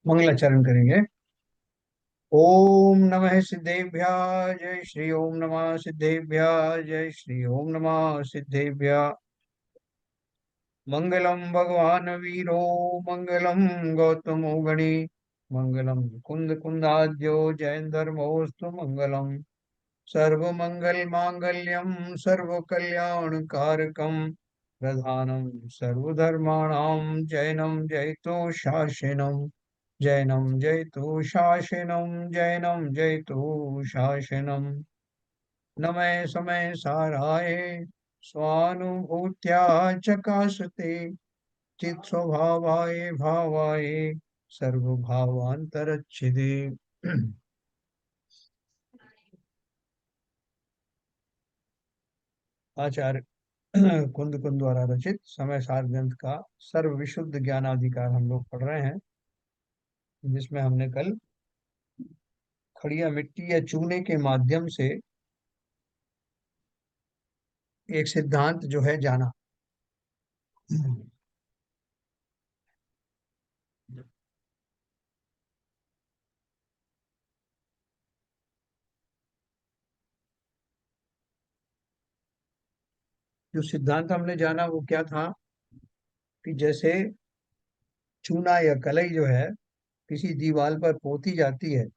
मंगलाचरण करेंगे। ओम नमः सिद्धेभ्य। जय श्री ओम नमः सिद्धेभ्य। जय श्री ओम नमः सिद्धेभ्य। मंगलम भगवान वीरो मंगलम गौतमो गणी मंगलम कुंद कुंदाद्यो जैन धर्मोस्तु मंगलम। सर्वमंगल मांगल्यम सर्व कल्याण कारकम प्रधानम सर्वधर्माणां जैनम जयतो शासनम। जैनम जयतु शासनम जैनम जयतु शासनम। नमः समय साराय स्वानुभूत्या चकाशते चित स्वभावाय भावाय सर्वभावांतरच्छिदे। आचार्य कुंद कुंद द्वारा रचित समय सार ग्रंथ का सर्व विशुद्ध ज्ञानाधिकार हम लोग पढ़ रहे हैं, जिसमें हमने कल खड़िया मिट्टी या चूने के माध्यम से एक सिद्धांत जो है जाना। जो सिद्धांत हमने जाना वो क्या था कि जैसे चूना या कलई जो है किसी दीवार पर पोती जाती है,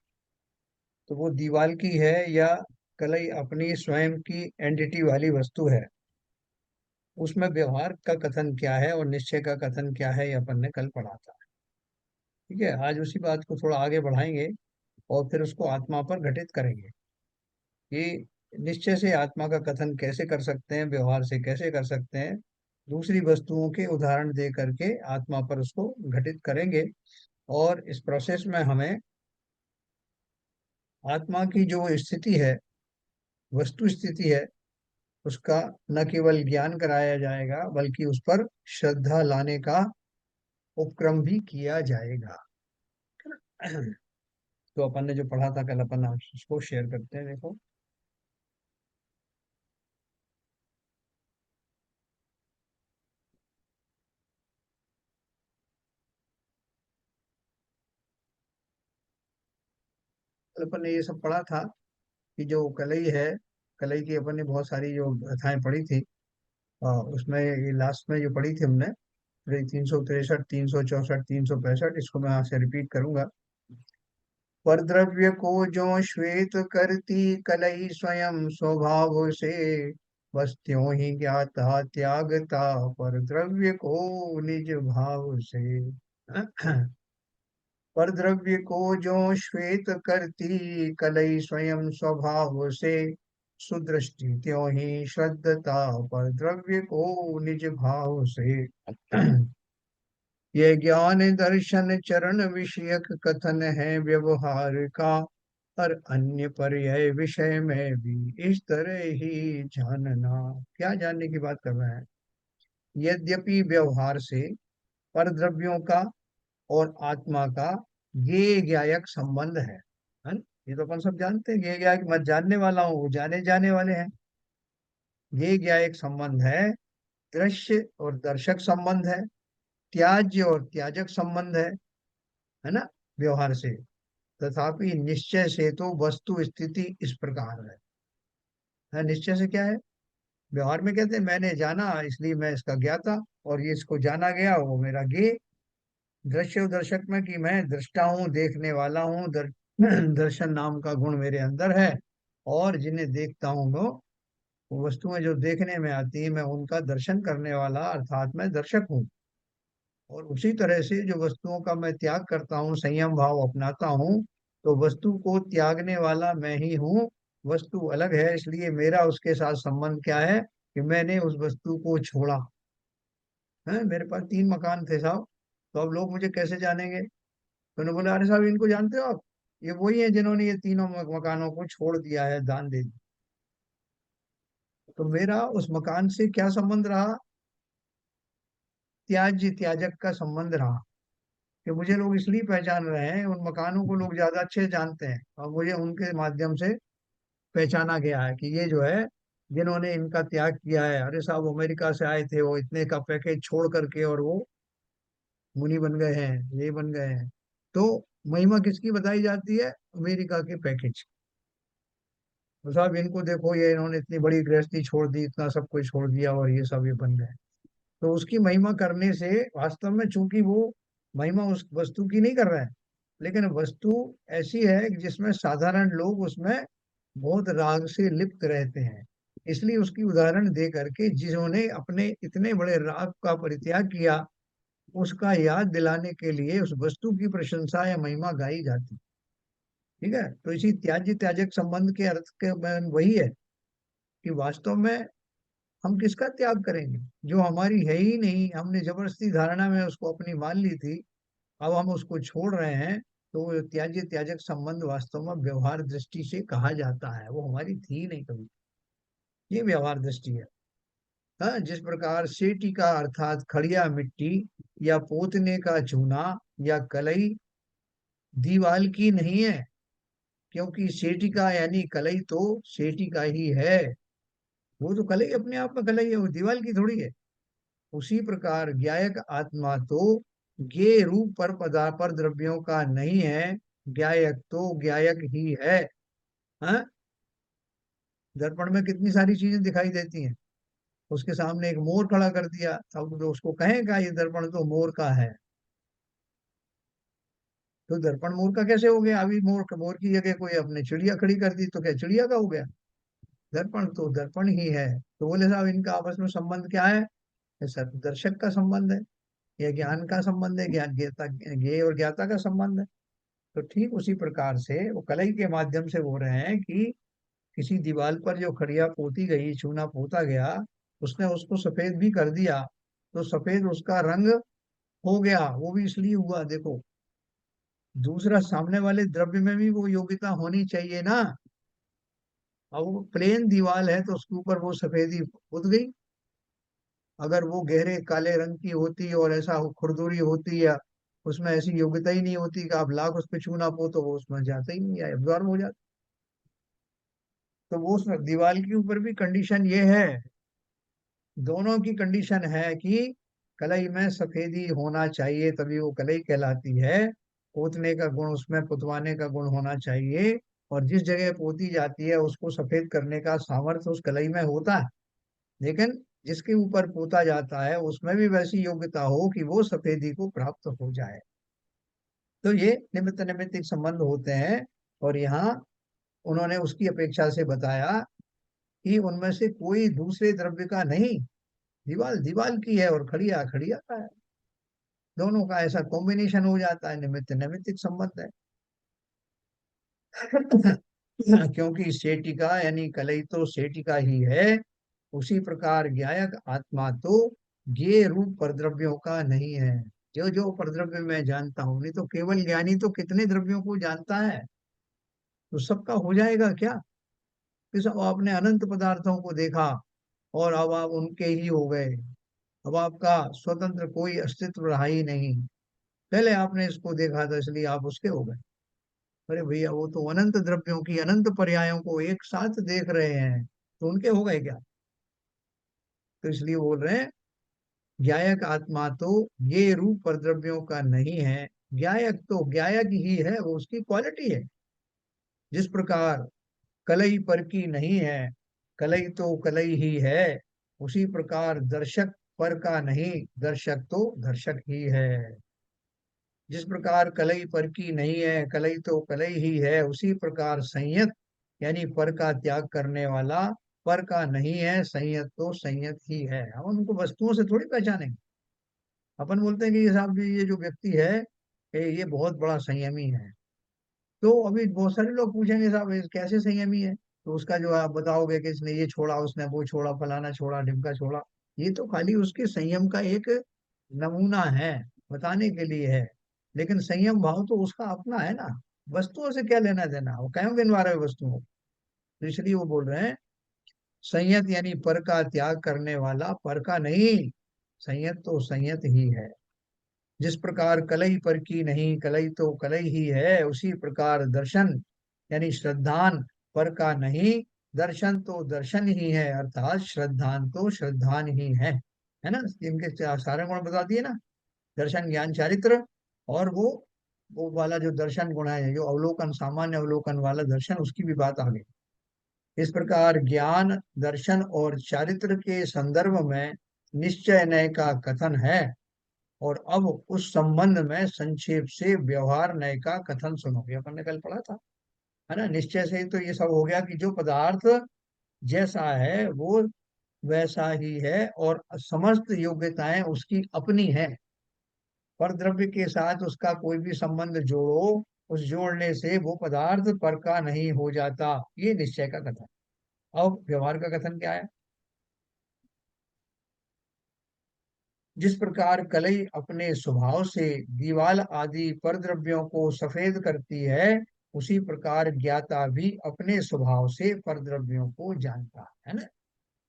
तो वो दीवार की है या कलई अपनी स्वयं की एंटिटी वाली वस्तु है। उसमें व्यवहार का कथन क्या है और निश्चय का कथन क्या है, ये अपन ने कल पढ़ा था। ठीक है, आज उसी बात को थोड़ा आगे बढ़ाएंगे और फिर उसको आत्मा पर घटित करेंगे कि निश्चय से आत्मा का कथन कैसे कर सकते हैं, व्यवहार से कैसे कर सकते हैं। दूसरी वस्तुओं के उदाहरण दे करके आत्मा पर उसको घटित करेंगे। और इस प्रोसेस में हमें आत्मा की जो स्थिति है, वस्तु स्थिति है, उसका न केवल ज्ञान कराया जाएगा बल्कि उस पर श्रद्धा लाने का उपक्रम भी किया जाएगा। तो अपन ने जो पढ़ा था कल, अपन आज उसको शेयर करते हैं। देखो, कल अपन ने ये सब पढ़ा था कि जो कलई है, कलई की अपन ने बहुत सारी जो कथाएं पढ़ी थी। उसमें ये लास्ट में जो पढ़ी थी हमने, 363, 364, 365, इसको मैं यहाँ से रिपीट करूंगा। पर द्रव्य को जो श्वेत करती कलई स्वयं स्वभाव से, बस त्यों ही ज्ञाता त्यागता पर द्रव्य को निज भाव से। पर द्रव्य को जो श्वेत करती कलई स्वयं स्वभाव से, सुदृष्टि त्यों ही श्रद्धता पर द्रव्य को निज भाव से। ये ज्ञान दर्शन चरण विषयक कथन है व्यवहार का, और अन्य पर्याय विषय में भी इस तरह ही जानना। क्या जानने की बात कर रहे हैं? यद्यपि व्यवहार से परद्रव्यों का और आत्मा का ये ज्ञायक संबंध है न? ये तो अपन सब जानते हैं। ये ज्ञायक मत जानने वाला हूँ, वो जाने जाने वाले हैं। ये ज्ञायक संबंध है, दृश्य और दर्शक संबंध है, त्याज्य और त्याजक संबंध है ना, व्यवहार से। तथापि निश्चय से तो वस्तु स्थिति इस प्रकार है। निश्चय से क्या है? व्यवहार में कहते हैं मैंने जाना इसलिए मैं इसका ज्ञाता, और ये इसको जाना गया वो मेरा ज्ञेय। दृश्य और दर्शक में कि मैं दृष्टा हूँ, देखने वाला हूँ, दर्शन नाम का गुण मेरे अंदर है। और जिन्हें देखता हूँ वो वस्तुएं जो देखने में आती है, मैं उनका दर्शन करने वाला अर्थात मैं दर्शक हूँ। और उसी तरह से जो वस्तुओं का मैं त्याग करता हूँ, संयम भाव अपनाता हूँ, तो वस्तु को त्यागने वाला मैं ही हूँ। वस्तु अलग है, इसलिए मेरा उसके साथ संबंध क्या है कि मैंने उस वस्तु को छोड़ा है। मेरे पास 3 मकान थे साहब, तो अब लोग मुझे कैसे जानेंगे? तो उन्होंने बोला, अरे साहब इनको जानते हो आप? ये वही है जिन्होंने ये तीनों मकानों को छोड़ दिया है, दान दे दिया। तो मेरा उस मकान से क्या संबंध रहा? त्याज्य त्याजक का संबंध रहा, कि मुझे लोग इसलिए पहचान रहे हैं, उन मकानों को लोग ज्यादा अच्छे से जानते हैं और मुझे उनके माध्यम से पहचाना गया है कि ये जो है जिन्होंने इनका त्याग किया है। अरे साहब अमेरिका से आए थे, वो इतने का पैकेज छोड़ करके और वो मुनि बन गए हैं, ये बन गए हैं। तो महिमा किसकी बताई जाती है? अमेरिका के पैकेज। तो साहब इनको देखो, ये इन्होंने इतनी बड़ी गृहस्थी छोड़ दी, इतना सब कुछ छोड़ दिया और ये सब ये बन गए। तो उसकी महिमा करने से वास्तव में, चूंकि वो महिमा उस वस्तु की नहीं कर रहा है, लेकिन वस्तु ऐसी है कि जिसमें साधारण लोग उसमें बहुत राग से लिप्त रहते हैं। इसलिए उसकी उदाहरण दे करके, जिन्होंने अपने इतने बड़े राग का परित्याग किया, उसका याद दिलाने के लिए उस वस्तु की प्रशंसा या महिमा गाई जाती। ठीक है, तो इसी त्याज्य त्याजक संबंध के अर्थ के वही है कि वास्तव में हम किसका त्याग करेंगे? जो हमारी है ही नहीं, हमने जबरदस्ती धारणा में उसको अपनी मान ली थी, अब हम उसको छोड़ रहे हैं। तो वो त्याज्य त्याजक संबंध वास्तव में व्यवहार दृष्टि से कहा जाता है, वो हमारी थी ही नहीं कभी। ये व्यवहार दृष्टि है। हाँ, जिस प्रकार सेटी का अर्थात खड़िया मिट्टी या पोतने का चूना या कलई दीवाल की नहीं है, क्योंकि सेटी का यानी कलई तो सेटी का ही है। वो तो कलई अपने आप में कलई है, वो दीवाल की थोड़ी है। उसी प्रकार ज्ञायक आत्मा तो ज्ञेय रूप पर द्रव्यों का नहीं है, ज्ञायक तो ज्ञायक ही है। हाँ? दर्पण में कितनी सारी चीजें दिखाई देती हैं, उसके सामने एक मोर खड़ा कर दिया, अब तो उसको कहेगा ये दर्पण तो मोर का है। तो दर्पण मोर का कैसे हो गया? अभी मोर मोर की जगह कोई अपने चिड़िया खड़ी कर दी, तो क्या चिड़िया का हो गया? दर्पण तो दर्पण ही है। तो बोले साहब इनका आपस में संबंध क्या है? ये सब दर्शक का संबंध है, या ज्ञान का संबंध है, ज्ञान ज्ञाता, ज्ञेय और ज्ञाता का संबंध है। तो ठीक उसी प्रकार से वो कलई के माध्यम से बोल रहे हैं कि किसी दीवार पर जो खड़िया पोती गई, चूना पोता गया, उसने उसको सफेद भी कर दिया, तो सफेद उसका रंग हो गया। वो भी इसलिए हुआ, देखो, दूसरा सामने वाले द्रव्य में भी वो योग्यता होनी चाहिए ना। अब वो प्लेन दीवार है तो उसके ऊपर वो सफेदी उत गई। अगर वो गहरे काले रंग की होती और ऐसा खुरदुरी होती, या उसमें ऐसी योग्यता ही नहीं होती कि आप लाख उस पर चूना पो, तो वो उसमें जाता ही नहीं, एब्जॉर्ब हो जाता। तो वो उस दीवार के ऊपर भी कंडीशन ये है, दोनों की कंडीशन है कि कलई में सफेदी होना चाहिए, तभी वो कलई कहलाती है। पोतने का गुण, उसमें पुतवाने का गुण होना चाहिए। और जिस जगह पोती जाती है उसको सफेद करने का सामर्थ्य उस कलई में होता है, लेकिन जिसके ऊपर पोता जाता है उसमें भी वैसी योग्यता हो कि वो सफेदी को प्राप्त हो जाए। तो ये निमित्त निमित्तिक संबंध होते हैं। और यहाँ उन्होंने उसकी अपेक्षा से बताया कि उनमें से कोई दूसरे द्रव्य का नहीं, दीवाल दीवाल की है और खड़िया खड़िया का है। दोनों का ऐसा कॉम्बिनेशन हो जाता है, निमित्त निमित्तिक संबंध है। क्योंकि सेटिका यानी कलई तो सेटिका ही है, उसी प्रकार ज्ञायक आत्मा तो ज्ञेय रूप परद्रव्यों का नहीं है। जो जो परद्रव्य मैं जानता हूं, नहीं तो केवल ज्ञानी तो कितने द्रव्यों को जानता है, तो सबका हो जाएगा क्या? इस अब आपने अनंत पदार्थों को देखा और अब आप उनके ही हो गए। अब आपका स्वतंत्र कोई अस्तित्व रहा ही नहीं। पहले आपने इसको देखा था इसलिए आप उसके हो गए। अरे भैया, वो तो अनंत द्रव्यों की अनंत पर्यायों को एक साथ देख रहे हैं, तो उनके हो गए क्या? तो इसलिए बोल रहे हैं ज्ञायक आत्मा तो ये रूप पर द्रव्यों का नहीं है। ज्ञायक तो ज्ञायक ही है, वो उसकी क्वालिटी है। जिस प्रकार कलई पर की नहीं है, कलई तो कलई ही है, उसी प्रकार दर्शक पर का नहीं, दर्शक तो दर्शक ही है। जिस प्रकार कलई पर की नहीं है, कलई तो कलई ही है, उसी प्रकार संयत यानी पर का त्याग करने वाला पर का नहीं है, संयत तो संयत ही है। हम उनको वस्तुओं से थोड़ी पहचानेंगे। अपन बोलते हैं कि ये साहब जी, ये जो व्यक्ति है, ये बहुत बड़ा संयमी है। तो अभी बहुत सारे लोग पूछेंगे साहब ये कैसे संयमी है, तो उसका जो आप बताओगे कि इसने ये छोड़ा, उसने वो छोड़ा, फलाना छोड़ा, ढिमका छोड़ा, ये तो खाली उसके संयम का एक नमूना है, बताने के लिए है। लेकिन संयम भाव तो उसका अपना है ना, वस्तुओं से क्या लेना देना, वो क्यों गिनवा रहे हो वस्तुओं को? तो इसलिए वो बोल रहे हैं संयत यानी पर का त्याग करने वाला, पर का नहीं, संयत तो संयत ही है। जिस प्रकार कलई पर की नहीं, कलई तो कलई ही है, उसी प्रकार दर्शन यानी श्रद्धान पर का नहीं, दर्शन तो दर्शन ही है, अर्थात श्रद्धान तो श्रद्धान ही है ना? इनके सारे गुण बता दिए ना, दर्शन ज्ञान चारित्र। और वो वो वाला जो दर्शन गुण है, जो अवलोकन, सामान्य अवलोकन वाला दर्शन, उसकी भी बात आ गई। इस प्रकार ज्ञान, दर्शन और चारित्र के संदर्भ में निश्चय नय का कथन है। और अब उस संबंध में संक्षेप से व्यवहार नय का कथन सुनो। ये अपन ने कल पढ़ा था, है ना। निश्चय से तो ये सब हो गया कि जो पदार्थ जैसा है वो वैसा ही है, और समस्त योग्यताएं उसकी अपनी है। पर द्रव्य के साथ उसका कोई भी संबंध जोड़ो, उस जोड़ने से वो पदार्थ पर का नहीं हो जाता। ये निश्चय का कथन। अब व्यवहार का कथन क्या है? जिस प्रकार कलई अपने स्वभाव से दीवाल आदि पर द्रव्यों को सफेद करती है, उसी प्रकार ज्ञाता भी अपने स्वभाव से पर द्रव्यों को जानता है ना।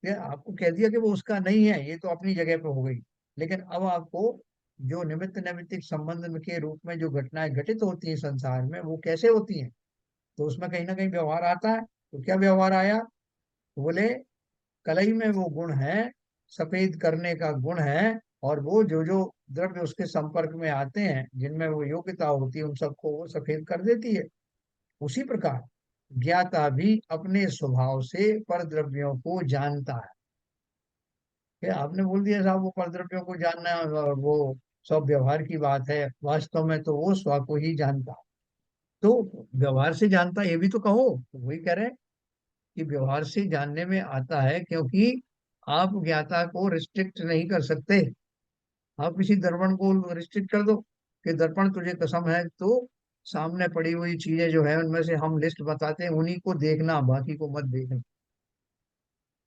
ये आपको कह दिया कि वो उसका नहीं है, ये तो अपनी जगह पे हो गई। लेकिन अब आपको जो निमित्त नैमित्तिक संबंध के रूप में जो घटनाएं घटित होती हैं संसार में, वो कैसे होती हैं, तो उसमें कहीं ना कहीं व्यवहार आता है। तो क्या व्यवहार आया? तो बोले कलई में वो गुण है, सफेद करने का गुण है, और वो जो जो द्रव्य उसके संपर्क में आते हैं, जिनमें वो योग्यता होती है, उन सबको वो सफेद कर देती है। उसी प्रकार ज्ञाता भी अपने स्वभाव से पर द्रव्यों को जानता है। कि आपने बोल दिया साहब वो परद्रव्यों को जानना है, और वो सब व्यवहार की बात है, वास्तव में तो वो स्व को ही जानता। तो व्यवहार से जानता ये भी तो कहो, तो वही कह रहे हैं कि व्यवहार से जानने में आता है, क्योंकि आप ज्ञाता को रिस्ट्रिक्ट नहीं कर सकते। आप किसी दर्पण को रिस्ट्रिक्ट कर दो कि दर्पण तुझे कसम है, तो सामने पड़ी हुई चीजें जो है उनमें से हम लिस्ट बताते हैं, उन्हीं को देखना, बाकी को मत देखना।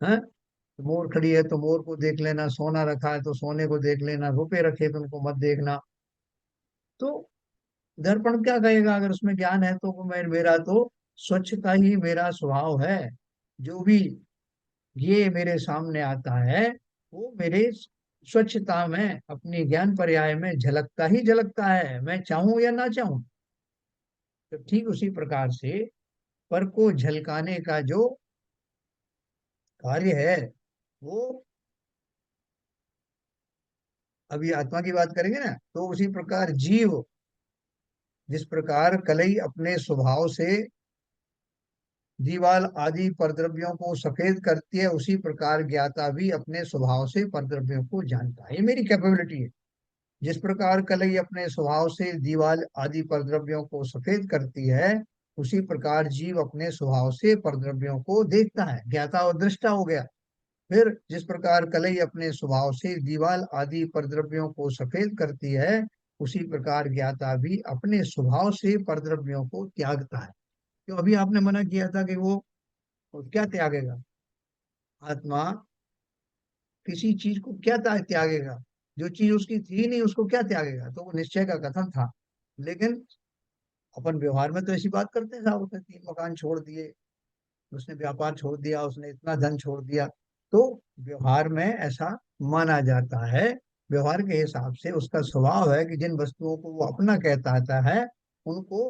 है, तो मोर खड़ी है तो मोर को देख लेना, सोना रखा है तो सोने को देख लेना, रुपए रखे तो उनको मत देखना। तो दर्पण क्या कहेगा अगर उसमें ज्ञान है? तो वो मेरा तो स्वच्छता ही मेरा स्वभाव है। जो भी ये मेरे सामने आता है, वो मेरे स्वच्छता में, अपनी ज्ञान पर्याय में झलकता ही झलकता है, मैं चाहूं या ना चाहूं। तो ठीक उसी प्रकार से पर को झलकाने का जो कार्य है, वो अभी आत्मा की बात करेंगे ना, तो उसी प्रकार जीव, जिस प्रकार कलई अपने स्वभाव से दीवाल आदि परद्रव्यों को सफेद करती है, उसी प्रकार ज्ञाता भी अपने स्वभाव से परद्रव्यों को जानता है। ये मेरी कैपेबिलिटी है। जिस प्रकार कलई अपने स्वभाव से दीवाल आदि परद्रव्यों को सफेद करती है, उसी प्रकार जीव अपने स्वभाव से परद्रव्यों को देखता है। ज्ञाता और दृष्टा हो गया। फिर जिस प्रकार कलई अपने स्वभाव से दीवाल आदि परद्रव्यों को सफेद करती है, उसी प्रकार ज्ञाता भी अपने स्वभाव से परद्रव्यों को त्यागता है। तो अभी आपने मना किया था कि वो क्या त्यागेगा? आत्मा किसी चीज को क्या त्यागेगा? जो चीज उसकी थी नहीं उसको क्या त्यागेगा? तो वो निश्चय का कथन था। लेकिन अपन व्यवहार में तो ऐसी बात करते हैं साहब, उसने 3 मकान छोड़ दिए, उसने व्यापार छोड़ दिया, उसने इतना धन छोड़ दिया। तो व्यवहार में ऐसा माना जाता है। व्यवहार के हिसाब से उसका स्वभाव है कि जिन वस्तुओं को वो अपना कहता आता है, उनको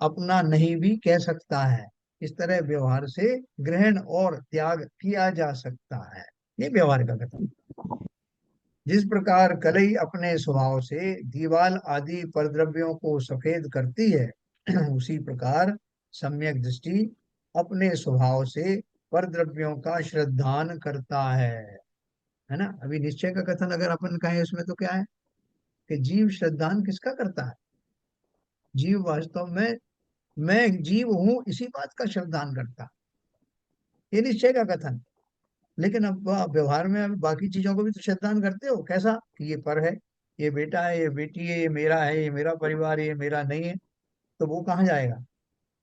अपना नहीं भी कह सकता है। इस तरह व्यवहार से ग्रहण और त्याग किया जा सकता है। ये व्यवहार का कथन। जिस प्रकार कलई अपने स्वभाव से दीवाल आदि परद्रव्यों को सफेद करती है, उसी प्रकार सम्यक दृष्टि अपने स्वभाव से परद्रव्यों का श्रद्धान करता है ना। अभी निश्चय का कथन अगर अपन कहें उसमें तो क्या है कि जीव श्रद्धान किसका करता है? जीव वास्तव में मैं जीव हूं इसी बात का श्रद्धान करता है। ये निश्चय का कथन। लेकिन अब व्यवहार में अब बाकी चीजों को भी तो श्रद्धान करते हो। कैसा कि ये पर है, ये बेटा है, ये बेटी है, ये मेरा है, ये मेरा परिवार है, ये मेरा नहीं है। तो वो कहाँ जाएगा?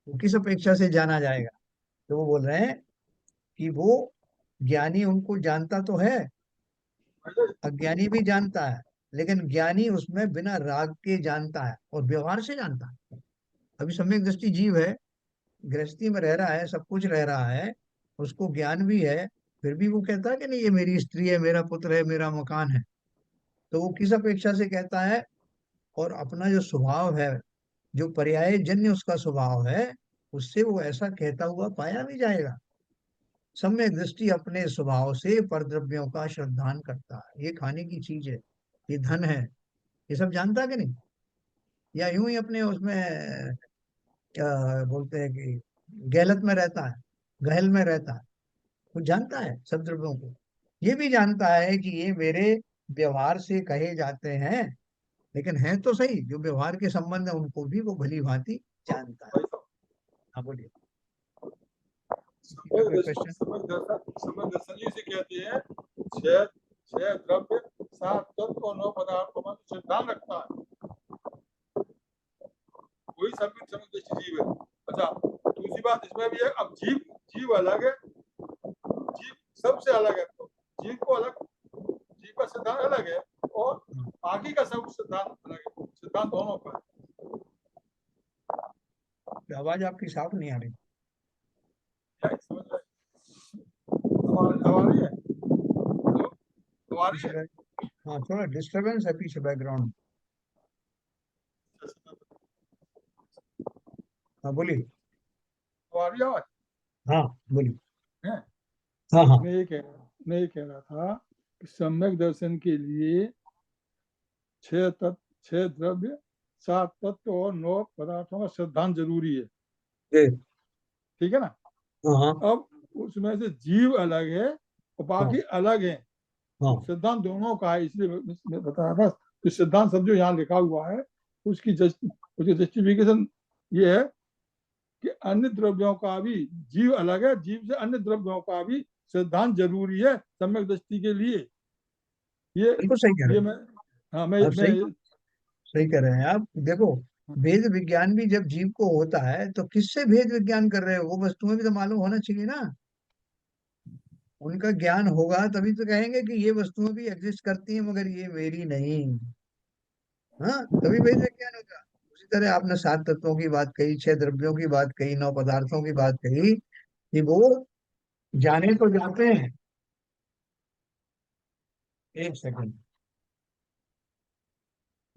वो किस अपेक्षा से जाना जाएगा? तो वो बोल रहे हैं कि वो ज्ञानी उनको जानता तो है, अज्ञानी भी जानता है, लेकिन ज्ञानी उसमें बिना राग के जानता है और व्यवहार से जानता है। अभी सम्यक दृष्टि जीव है, गृहस्थी में रह रहा है, सब कुछ रह रहा है, उसको ज्ञान भी है, फिर भी वो कहता है कि नहीं ये मेरी स्त्री है, मेरा पुत्र है, मेरा मकान है। तो वो किस अपेक्षा से कहता है? और अपना जो स्वभाव है, जो पर्याय जन्य उसका स्वभाव है, उससे वो ऐसा कहता हुआ पाया भी जाएगा। सम्यक दृष्टि अपने स्वभाव से परद्रव्यों का श्रद्धान करता है। ये खाने की चीज है, ये धन है, ये सब जानता है कि नहीं? या यूं ही अपने उसमें क्या बोलते हैं कि गहलत में रहता है, गहल में रहता है। वो जानता है सब द्रव्यों को, ये भी जानता है कि ये मेरे व्यवहार से कहे जाते हैं, लेकिन है तो सही, जो व्यवहार के संबंध है उनको भी वो भली भांति जानता है। भाई साहब, हाँ बोलिए। किसी का सम्यक कोई दर्शन, क्वेश्चन? सम्यक दर्शन इसे कहते हैं। छह छह द्रव्य, सात तत्व और नौ पदार्थों में सिद्धांत रखता है, वही सम्यक सम्यक दृष्टि जीव है। अच्छा, दूसरी बात इसमें भी है, अब जीव, जीव अलग है, जीव सबसे अलग है, तो जीव को अलग, जीव का सिद्धांत अलग है, और बाकी का सब सिद्धांत अलग है, सिद्धांत दोनों का है। आवाज आपकी साफ नहीं आ रही। क्या समझ रहे हैं? अब आ रही है? हेलो, अब आ रही पीछे है? हाँ, थोड़ा डिस्टरबेंस है पीछे बैकग्राउंड। हाँ बोलिए। अब आ रही है आवाज? हाँ बोलिए। है? हाँ हाँ। मैं ये कह रहा था कि सम्यक दर्शन के लिए छह तत्व, छह द्रव्य, सात तत्व और नौ पदार्थों का सिद्धांत जरूरी है। जी। ठीक है ना? हाँ हाँ। अब उसमें से जीव अलग है और हाँ बाकी अलग है, तो हाँ। सिद्धांत दोनों का है, इसलिए मैं बता रहा था। तो सिद्धांत सब जो यहाँ लिखा हुआ है, उसकी उसकी जस्टिफिकेशन ये है कि अन्य द्रव्यों का भी, जीव अलग है, जीव से अन्य द्रव्यों का भी सिद्धांत जरूरी है सम्यक दृष्टि के लिए। ये बिल्कुल सही कह रहे ये हैं मैं, हाँ मैं आप। मैं सही, सही कह रहे हैं आप। देखो, भेद विज्ञान भी जब जीव को होता है तो किससे भेद विज्ञान कर रहे हो? वो वस्तुएं भी तो मालूम होना चाहिए ना। उनका ज्ञान होगा तभी तो कहेंगे कि ये वस्तुएं भी एग्जिस्ट करती हैं मगर ये मेरी नहीं। हाँ, तभी भेद विज्ञान होगा। उसी तरह आपने सात तत्वों की बात कही, छह द्रव्यों की बात कही, नौ पदार्थों की बात कही, कि वो जाने तो जाते हैं। एक सेकंड।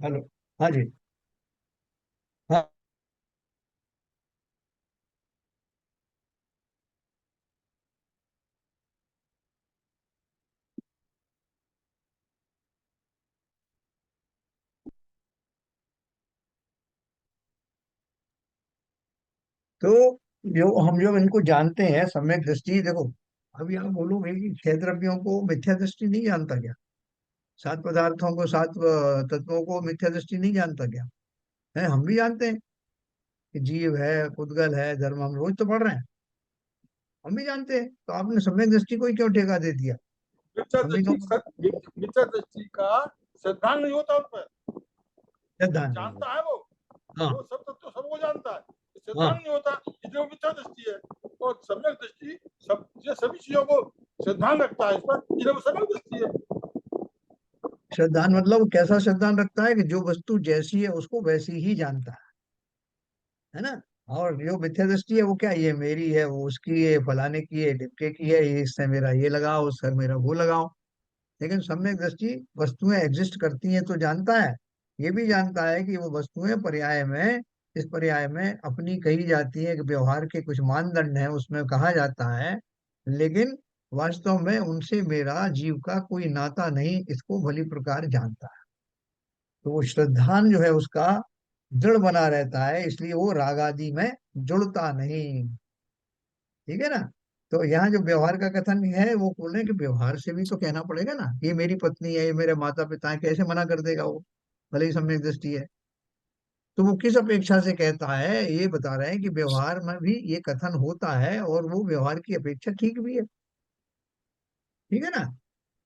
हेलो। हाँ जी। हाँ, तो जो हम जब इनको जानते हैं सम्यक दृष्टि, देखो, अभी आप बोलोगे कि छह द्रव्यों को मिथ्या दृष्टि नहीं जानता क्या? सात पदार्थों को, सात तत्वों को मिथ्या दृष्टि नहीं जानता क्या? है, हम भी जानते हैं कि जीव है, उद्गल है, धर्म, हम रोज तो पढ़ रहे हैं। हम भी जानते हैं, तो आपने सम्यक दृष्टि को ही क्यों ठेका दे दिया? मिथ्या हम भी दृष्टि, नौ पदार्थ मिथ्या दृष्टि का सिद्धांत नहीं होता उस पर, सिद्धांत नहीं जानता होता। है हाँ वो सब तत्व सबको जानता है, सिद्धांत हाँ। नहीं होता, इसलिए वो मिथ्या दृष्टि है। और सम्यक दृष्टि सब, ये सभी चीजों को सिद्धांत रखता है इस पर, इसलिए वो सम्यक दृष्टि है। सिद्धांत मतलब कैसा सिद्धांत रखता है? कि जो वस्तु जैसी है उसको वैसी ही जानता है ना। और जो मिथ्या दृष्टि है वो क्या, ये मेरी है, वो उसकी है, फलाने की है, ढिमके की है, ये इससे मेरा ये लगाओ, उससे मेरा वो लगाओ। लेकिन सम्यक दृष्टि वस्तुएं एग्जिस्ट करती हैं तो जानता है। ये भी जानता है कि वो वस्तुएं पर्याय में, इस पर्याय में अपनी कही जाती है कि व्यवहार के कुछ मानदंड है उसमें कहा जाता है, लेकिन वास्तव में उनसे मेरा जीव का कोई नाता नहीं, इसको भली प्रकार जानता है। तो वो श्रद्धान जो है उसका दृढ़ बना रहता है, इसलिए वो राग आदि में जुड़ता नहीं। ठीक है ना। तो यहाँ जो व्यवहार का कथन है वो बोल रहे हैं कि व्यवहार से भी तो कहना पड़ेगा ना, ये मेरी पत्नी है, ये मेरे माता पिता है, कैसे मना कर देगा वो, भले ही सम्यक दृष्टि है। तो वो किस अपेक्षा से कहता है, ये बता रहे हैं कि व्यवहार में भी ये कथन होता है और वो व्यवहार की अपेक्षा ठीक भी है। ठीक है ना।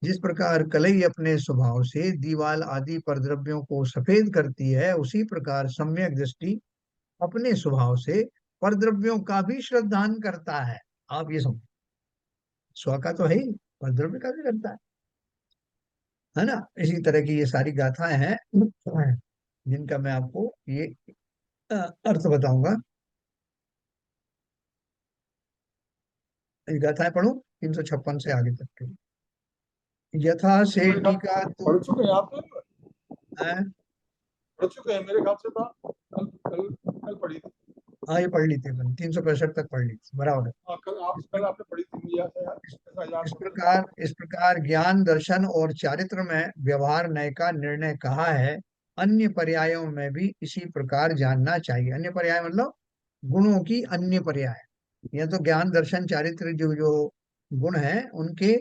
जिस प्रकार कलई अपने स्वभाव से दीवाल आदि पर द्रव्यों को सफेद करती है, उसी प्रकार सम्यक दृष्टि अपने स्वभाव से परद्रव्यों का भी श्रद्धान करता है। आप ये समझो, स्व का तो है ही, परद्रव्य का भी करता है ना। इसी तरह की ये सारी गाथाएं हैं जिनका मैं आपको ये अर्थ बताऊंगा। ये गाथाएं पढ़ूं 356 से आगे तक के। यथा से मेरे ख्याल टीका तो पढ़ चुके हैं आप तो, है। पढ़ चुके हैं मेरे ख्याल से, था कल कल पढ़ी थी। हाँ, ये पढ़ ली थी अपन, 365 तक पढ़ ली थी, बराबर है। हाँ, इस, कल आपने पढ़ी थी, मुझे इस, ऐसा याद इस पड़ रहा प्रकार इस प्रकार ज्ञान दर्शन और चारित्र में व्यवहार न्याय का निर्णय कहा है। अन्य पर्यायों में भी इसी प्रकार जानना चाहिए। अन्य पर्याय मतलब गुणों की अन्य पर्याय। यह तो ज्ञान दर्शन चारित्र जो जो गुण हैं उनके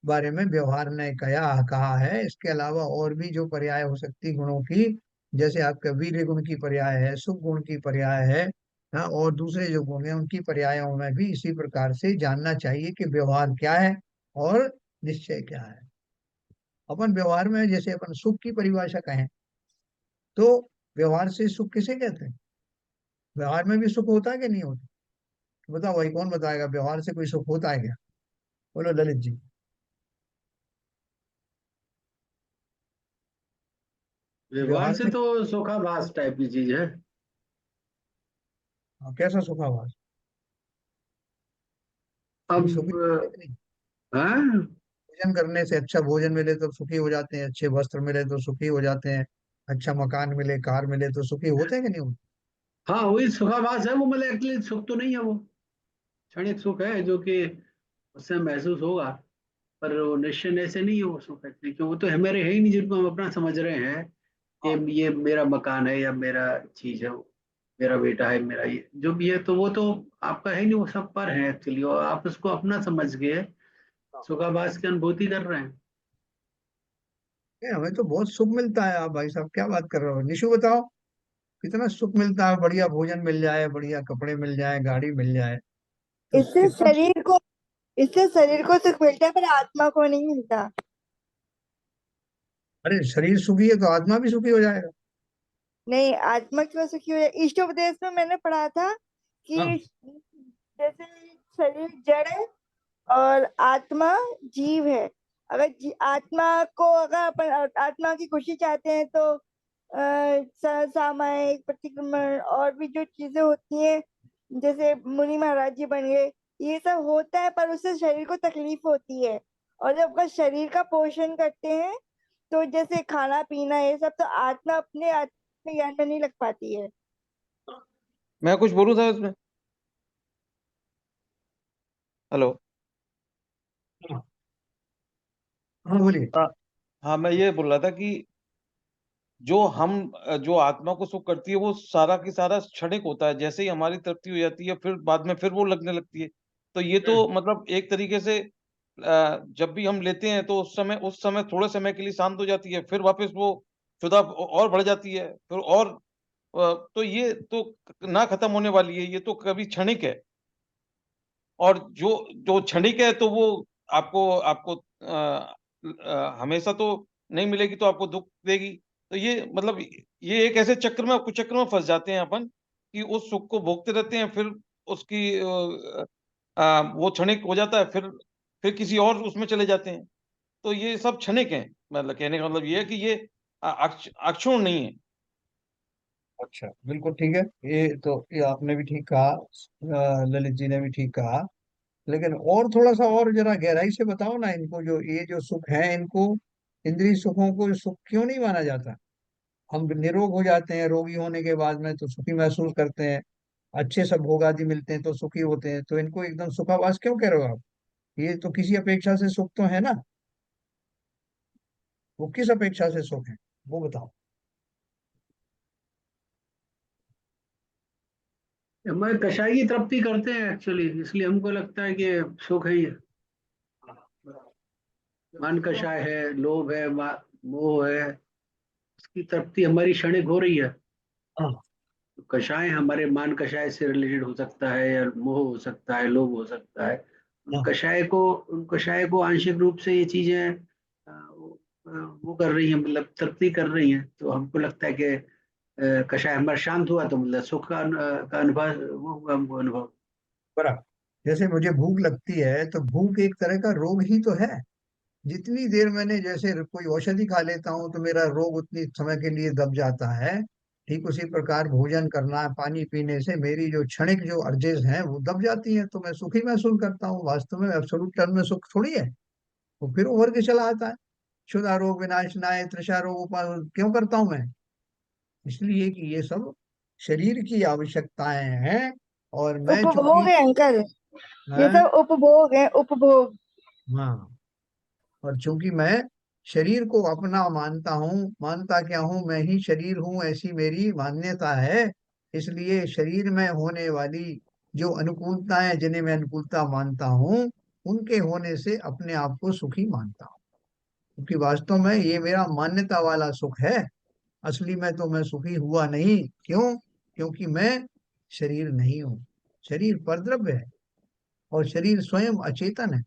बारे में व्यवहार ने कहा है। इसके अलावा और भी जो पर्याय हो सकती गुणों की, जैसे आपका वीर्य गुण की पर्याय है, सुख गुण की पर्याय है, हाँ, और दूसरे जो गुण हैं उनकी पर्यायों में भी इसी प्रकार से जानना चाहिए कि व्यवहार क्या है और निश्चय क्या है। अपन व्यवहार में जैसे अपन सुख की परिभाषा कहें तो व्यवहार से सुख किसे कहते हैं? व्यवहार में भी सुख होता है कि नहीं होता? बताओ भाई, कौन बताएगा व्यवहार से कोई सुख होता है क्या? बोलो ललित जी। व्यवहार व्यवहार से से तो सुखाभास टाइप की चीज है। कैसा सुखावास? अब कभी सुखी है कि नहीं? हाँ। भोजन करने से, अच्छा भोजन मिले तो सुखी हो जाते हैं, अच्छे वस्त्र मिले तो सुखी हो जाते हैं, अच्छा मकान मिले, कार मिले तो सुखी होते हैं कि नहीं होते? हाँ वही सुखाभास है वो, मतलब एक्चुअली सुख तो नहीं है वो, क्षणिक सुख है जो कि उससे महसूस होगा। पर वो निश्चय ऐसे नहीं है वो सुख एक्चुअली, क्योंकि वो तो हमारे है ही नहीं जिनको हम अपना समझ रहे हैं हाँ। कि ये मेरा मकान है या मेरा चीज है, मेरा बेटा है, मेरा ये जो भी है, तो वो तो आपका है नहीं, वो सब पर है एक्चुअली, और आप उसको अपना समझ के हाँ। सुखाभास की अनुभूति कर रहे हैं। हमें तो बहुत सुख मिलता है। आप भाई साहब क्या बात कर रहे हो? निशु बताओ, कितना सुख मिलता है? बढ़िया भोजन मिल जाए, बढ़िया कपड़े मिल जाए, गाड़ी मिल जाए, तो इससे कितना शरीर को इससे शरीर को सुख मिलता है पर आत्मा को नहीं मिलता। अरे शरीर सुखी है तो आत्मा भी सुखी हो जाएगा। नहीं, आत्मा क्यों सुखी हो जाए? इष्टोपदेश में मैंने पढ़ा था हाँ। कि जैसे शरीर जड़ है और आत्मा जीव है। अगर आत्मा को, अगर अपन आत्मा की खुशी चाहते हैं तो सामायिक प्रतिक्रमण और भी जो चीजें होती हैं, जैसे मुनि महाराज जी बन गए, ये सब होता है पर उससे शरीर को तकलीफ होती है। और जब अपन शरीर का पोषण करते हैं तो जैसे खाना पीना ये सब, तो आत्मा अपने आत्म ज्ञान में नहीं लग पाती है। मैं कुछ बोलूँ था इसमें? हेलो। हाँ। हाँ, बोलिए। हाँ। हाँ, मैं ये बोल रहा था कि जो आत्मा को सुख करती है वो सारा की सारा क्षणिक होता है। जैसे ही हमारी तृप्ति हो जाती है फिर बाद में फिर वो लगने लगती है। तो ये तो मतलब एक तरीके से जब भी हम लेते हैं तो उस समय थोड़े समय के लिए शांत हो जाती है, फिर वापस वो क्षुधा और बढ़ जाती है, फिर और तो ये तो ना खत्म होने वाली है, ये तो कभी क्षणिक है। और जो जो क्षणिक है तो वो आपको आपको हमेशा तो नहीं मिलेगी, तो आपको दुख देगी। तो ये मतलब ये एक ऐसे कुचक्र में फंस जाते हैं अपन कि उस सुख को भोगते रहते हैं, फिर उसकी वो क्षणिक हो जाता है, फिर किसी और उसमें चले जाते हैं। तो ये सब क्षणिक है, मतलब कहने का मतलब ये है कि ये अक्षुण्ण नहीं है। अच्छा, बिल्कुल ठीक है। ये आपने भी ठीक कहा, ललित जी ने भी ठीक कहा। लेकिन और थोड़ा सा और जरा गहराई से बताओ ना, इनको जो ये जो सुख है, इनको इंद्रिय सुखों को सुख क्यों नहीं माना जाता? हम निरोग हो जाते हैं, रोगी होने के बाद में तो सुखी महसूस करते हैं, अच्छे सब भोग आदि मिलते हैं तो सुखी होते हैं, तो इनको एकदम सुखावास क्यों कह रहे हो आप? ये तो किसी अपेक्षा से सुख तो है ना? वो किस अपेक्षा से सुख है, वो बताओ। हमारे कषाय की तृप्ति करते हैं एक्चुअली, इसलिए हमको लगता है कि सुख है ये। मन कषाय है, लोभ है, मोह है, उसकी तृप्ति हमारी क्षणिक हो रही है। हाँ। तो कषाय हमारे मान कषाय से रिलेटेड हो सकता है, या मोह हो सकता है, लोभ हो सकता है। हाँ। उन कषाय को आंशिक रूप से ये चीजें वो कर रही हैं, मतलब तृप्ति कर रही हैं। तो हमको लगता है कि कषाय हमारा शांत हुआ तो मतलब सुख का अनुभव, वो हुआ हमको अनुभव। बराबर। जैसे मुझे भूख लगती है तो भूख एक तरह का रोग ही तो है। जितनी देर मैंने जैसे कोई औषधि खा लेता हूँ तो मेरा रोग उतनी समय के लिए दब जाता है, ठीक उसी प्रकार भोजन करना, पानी पीने से मेरी जो क्षणिक जो अर्जेज हैं वो दब जाती हैं, तो मैं सुखी महसूस करता हूँ। वास्तव में एब्सोल्यूट टर्म में सुख थोड़ी है। वो फिर उभर के चला आता है। क्षुधा रोग विनाश नाय, तृषा रोग क्यों करता हूं मैं? इसलिए कि ये सब शरीर की आवश्यकताएं हैं। और मैं उपभोग चूंकि है अंकल, ये मैं सब उपभोग है, उपभोग। हाँ, और चूंकि मैं शरीर को अपना मानता हूँ, मानता क्या हूँ, मैं ही शरीर हूँ, ऐसी मेरी मान्यता है। इसलिए शरीर में होने वाली जो अनुकूलताएं, जिन्हें मैं अनुकूलता मानता हूँ, उनके होने से अपने आप को सुखी मानता हूँ। क्योंकि वास्तव में ये मेरा मान्यता वाला सुख है। असली में तो मैं सुखी हुआ नहीं। क्यों? क्योंकि मैं शरीर नहीं हूँ। शरीर परद्रव्य है और शरीर स्वयं अचेतन है।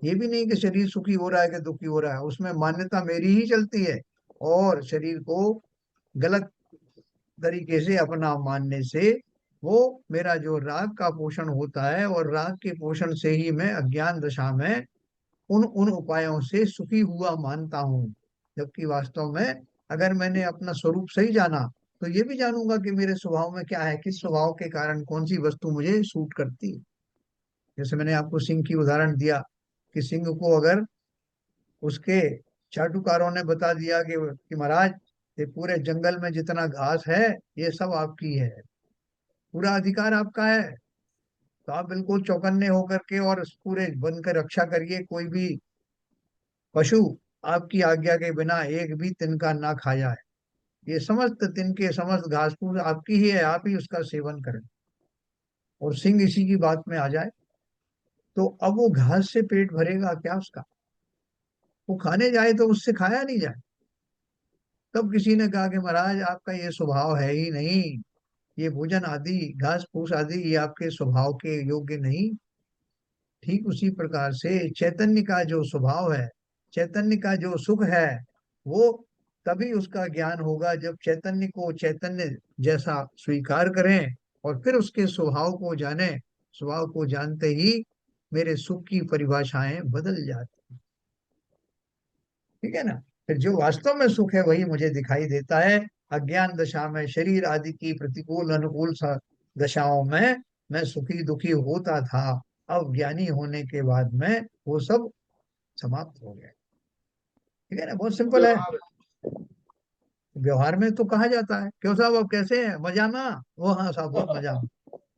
ये भी नहीं कि शरीर सुखी हो रहा है कि दुखी हो रहा है, उसमें मान्यता मेरी ही चलती है। और शरीर को गलत तरीके से अपना मानने से वो मेरा जो राग का पोषण होता है, और राग के पोषण से ही मैं अज्ञान दशा में उन उन उपायों से सुखी हुआ मानता हूँ। जबकि वास्तव में अगर मैंने अपना स्वरूप सही जाना, तो ये भी जानूंगा कि मेरे स्वभाव में क्या है, किस स्वभाव के कारण कौन सी वस्तु मुझे सूट करती है। जैसे मैंने आपको सिंह की उदाहरण दिया, कि सिंह को अगर उसके चाटुकारों ने बता दिया कि महाराज, ये पूरे जंगल में जितना घास है, ये सब आपकी है, पूरा अधिकार आपका है, तो आप बिल्कुल चौकन्ने होकर के और उस पूरे वन की रक्षा करिए, कोई भी पशु आपकी आज्ञा के बिना एक भी तिनका ना खा जाए। ये समस्त तिनके, समस्त घास फूस आपकी ही है, आप ही उसका सेवन करें। और सिंह इसी की बात में आ जाए, तो अब वो घास से पेट भरेगा क्या उसका? वो खाने जाए तो उससे खाया नहीं जाए। तब किसी ने कहा कि महाराज, आपका ये स्वभाव है ही नहीं, ये भोजन आदि, घास फूस आदि, ये आपके स्वभाव के योग्य नहीं। ठीक उसी प्रकार से चैतन्य का जो स्वभाव है, चैतन्य का जो सुख है, वो तभी उसका ज्ञान होगा जब चैतन्य को चैतन्य जैसा स्वीकार करें और फिर उसके स्वभाव को जाने। स्वभाव को जानते ही मेरे सुख की परिभाषाएं बदल जाती। ठीक है ना? फिर जो वास्तव में सुख है वही मुझे दिखाई देता है। अज्ञान दशा में, शरीर आदि की प्रतिकूल अनुकूल दशाओं में मैं सुखी दुखी होता था। अब ज्ञानी होने के बाद में वो सब समाप्त हो गया। ठीक है ना? बहुत सिंपल है। व्यवहार व्यवहार में तो कहा जाता है, क्यों साहब, अब कैसे हैं, मजा में? वो हाँ साहब, बहुत मजा में।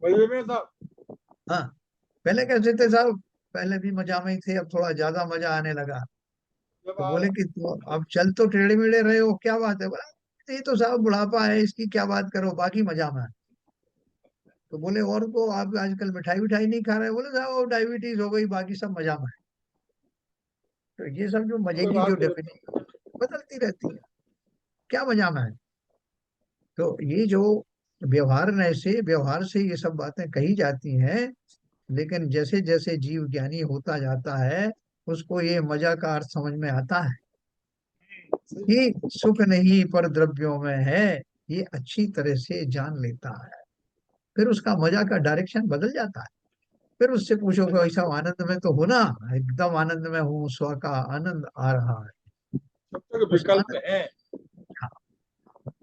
मजे में साहब। हाँ, पहले कैसे थे साहब? पहले भी मजा में ही थे, अब थोड़ा ज्यादा मजा आने लगा। जब तो बोले कि तो अब चल तो टेढ़े मेढ़े रहे हो, क्या बात है? बोला, ये तो साहब बुढ़ापा है, इसकी क्या बात करो, बाकी मजा में है। तो बोले, और को आप आजकल मिठाई विठाई नहीं खा रहे? बोले साहब, वो डायबिटीज हो गई, बाकी सब मजा में है। तो ये सब जो मजे की व्यवहार जो बदल डेफिनेशन बदलती रहती है, क्या मजा में है? तो ये जो व्यवहार से ये सब बातें कही जाती हैं। लेकिन जैसे जैसे जीव ज्ञानी होता जाता है, उसको ये मजा का अर्थ समझ में आता है कि सुख नहीं पर द्रव्यों में है। ये अच्छी तरह से जान लेता है। फिर उसका मजा का डायरेक्शन बदल जाता है। फिर उससे पूछो कि ऐसा आनंद में तो हो ना? एकदम आनंद में हूँ, स्व का आनंद आ रहा है। जब तक उस विकल्प आनंद है,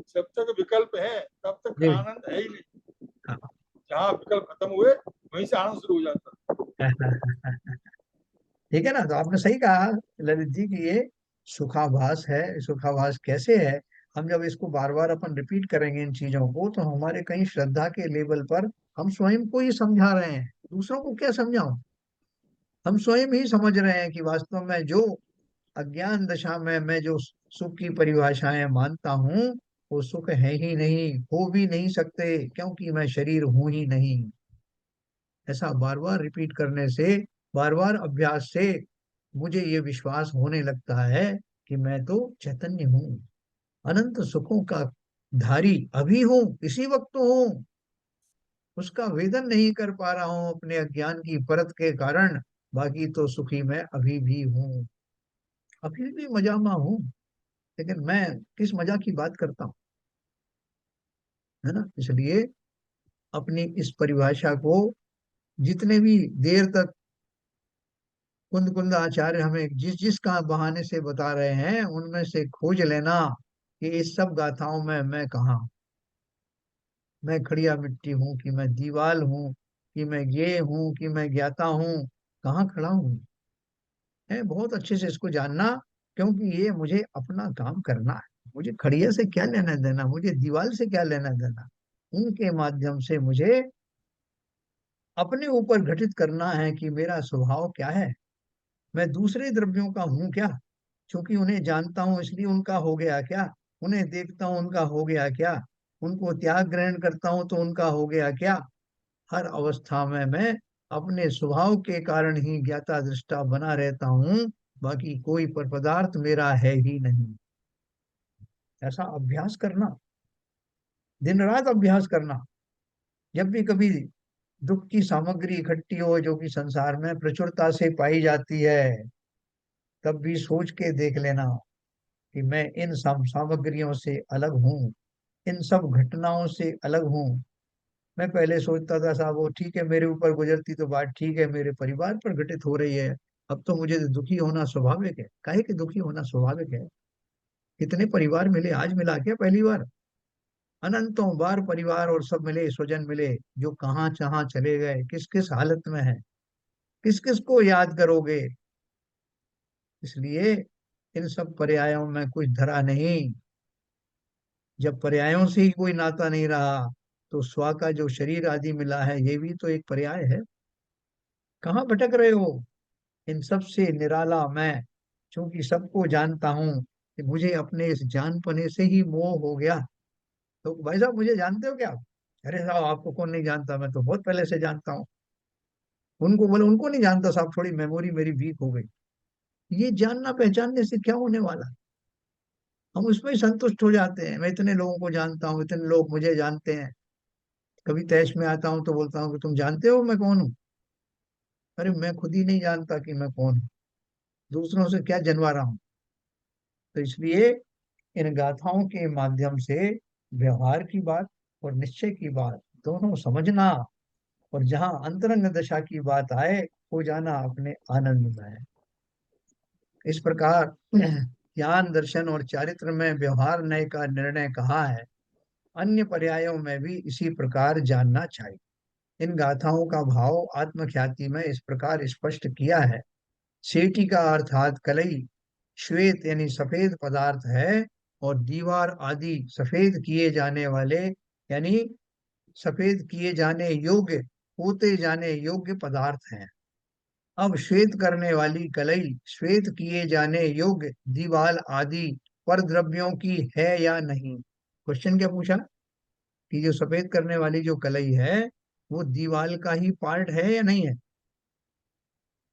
जब तक विकल्प है तब तक जी। आनंद है ही नहीं। हाँ। जहाँ विकल्प खत्म हुए वहीं से आनंद शुरू हो जाता ठीक है ना? तो आपने सही कहा ललित जी कि ये सुखाभास है। सुखाभास कैसे है? हम जब इसको बार बार अपन रिपीट करेंगे इन चीजों को, तो हमारे कहीं श्रद्धा के लेवल पर हम स्वयं को ही समझा रहे हैं। दूसरों को क्या समझाऊं? हम स्वयं ही समझ रहे हैं कि वास्तव में जो अज्ञान दशा में मैं जो सुख की परिभाषाएं मानता हूँ, वो सुख है ही नहीं, हो भी नहीं सकते, क्योंकि मैं शरीर हूं ही नहीं। ऐसा बार बार रिपीट करने से, बार बार अभ्यास से मुझे ये विश्वास होने लगता है कि मैं तो चैतन्य हूँ, अनंत सुखों का धारी अभी हूँ, इसी वक्त हूँ। उसका वेदन नहीं कर पा रहा हूँ अपने अज्ञान की परत के कारण। बाकी तो सुखी मैं अभी भी हूँ, अभी भी मजा में हूँ। लेकिन मैं किस मजा की बात करता हूँ? है ना? इसलिए अपनी इस परिभाषा को जितने भी देर तक कुंद कुंद आचार्य हमें जिस जिस का बहाने से बता रहे हैं, उनमें से खोज लेना कि इस सब गाथाओं में मैं कहाँ? मैं खड़िया मिट्टी हूँ कि मैं दीवाल हूँ, कि मैं ये हूँ कि मैं ज्ञाता हूँ? कहाँ खड़ा हूँ? है बहुत अच्छे से इसको जानना। क्योंकि ये मुझे अपना काम करना है। मुझे खड़िया से क्या लेना देना, मुझे दीवाल से क्या लेना देना। उनके माध्यम से मुझे अपने ऊपर घटित करना है कि मेरा स्वभाव क्या है। मैं दूसरे द्रव्यों का हूं क्या? क्योंकि उन्हें जानता हूं इसलिए उनका हो गया क्या, उन्हें देखता हूं उनका हो गया क्या, उनको त्याग ग्रहण करता हूं तो उनका हो गया क्या। हर अवस्था में मैं अपने स्वभाव के कारण ही ज्ञाता दृष्टा बना रहता हूं, बाकी कोई पर पदार्थ मेरा है ही नहीं। ऐसा अभ्यास करना, दिन रात अभ्यास करना। जब भी कभी दुख की सामग्री इकट्ठी हो जो कि संसार में प्रचुरता से पाई जाती है, तब भी सोच के देख लेना कि मैं इन सब सामग्रियों से अलग हूँ, इन सब घटनाओं से अलग हूँ। मैं पहले सोचता था साहब वो ठीक है, मेरे ऊपर गुजरती तो बात ठीक है, मेरे परिवार पर घटित हो रही है, अब तो मुझे दुखी होना स्वाभाविक है। काहे कि दुखी होना स्वाभाविक है? कितने परिवार मिले, आज मिला क्या पहली बार? अनंतों बार परिवार और सब मिले, स्वजन मिले, जो कहाँ जहाँ चले गए, किस किस हालत में है, किस किस को याद करोगे। इसलिए इन सब पर्यायों में कुछ धरा नहीं। जब पर्यायों से ही कोई नाता नहीं रहा, तो स्व का जो शरीर आदि मिला है ये भी तो एक पर्याय है। कहाँ भटक रहे हो? इन सब से निराला मैं, क्योंकि सबको जानता हूँ कि मुझे अपने इस जानपने से ही मोह हो गया। तो भाई साहब मुझे जानते हो क्या आप? अरे साहब आपको कौन नहीं जानता, मैं तो बहुत पहले से जानता हूँ। उनको बोले उनको नहीं जानता साहब, थोड़ी मेमोरी मेरी वीक हो गई। ये जानना पहचानने से क्या होने वाला? हम उसमें ही संतुष्ट हो जाते हैं, मैं इतने लोगों को जानता हूँ, इतने लोग मुझे जानते हैं। कभी तैश में आता हूँ तो बोलता हूँ कि तुम जानते हो मैं कौन हूँ? अरे मैं खुद ही नहीं जानता कि मैं कौन हूँ, दूसरों से क्या जनवा रहा हूँ। तो इसलिए इन गाथाओं के माध्यम से व्यवहार की बात और निश्चय की बात दोनों समझना, और जहां अंतरंग दशा की बात आए हो जाना अपने आनंद में है। इस प्रकार ज्ञान दर्शन और चारित्र में व्यवहार नय का निर्णय कहा है, अन्य पर्यायों में भी इसी प्रकार जानना चाहिए। इन गाथाओं का भाव आत्मख्याति में इस प्रकार स्पष्ट किया है। सेटी का अर्थात कलई श्वेत यानी सफेद पदार्थ है, और दीवार आदि सफेद किए जाने वाले यानी सफेद किए जाने योग्य, होते जाने योग्य पदार्थ हैं। अब श्वेत करने वाली कलई श्वेत किए जाने योग्य दीवाल आदि पर द्रव्यों की है या नहीं। क्वेश्चन क्या पूछा कि जो सफेद करने वाली जो कलई है वो दीवाल का ही पार्ट है या नहीं है,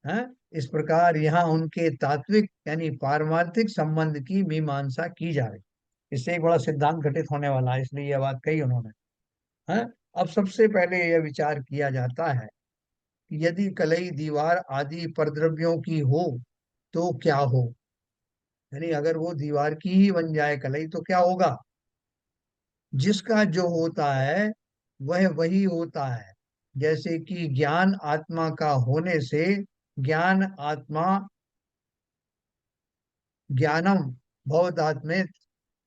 हैं? इस प्रकार यहाँ उनके तात्विक यानी पारमार्थिक संबंध की मीमांसा की जा रही। इससे एक बड़ा सिद्धांत घटित होने वाला है, इसलिए यह बात कही उन्होंने। हैं? अब सबसे पहले यह विचार किया जाता है कि यदि कलई दीवार आदि परद्रव्यों की हो तो क्या हो, यानी अगर वो दीवार की ही बन जाए कलई तो क्या होगा। जिसका जो होता है वह वही होता है। जैसे कि ज्ञान आत्मा का होने से ज्ञान आत्मा ज्ञानम भवदात्मेत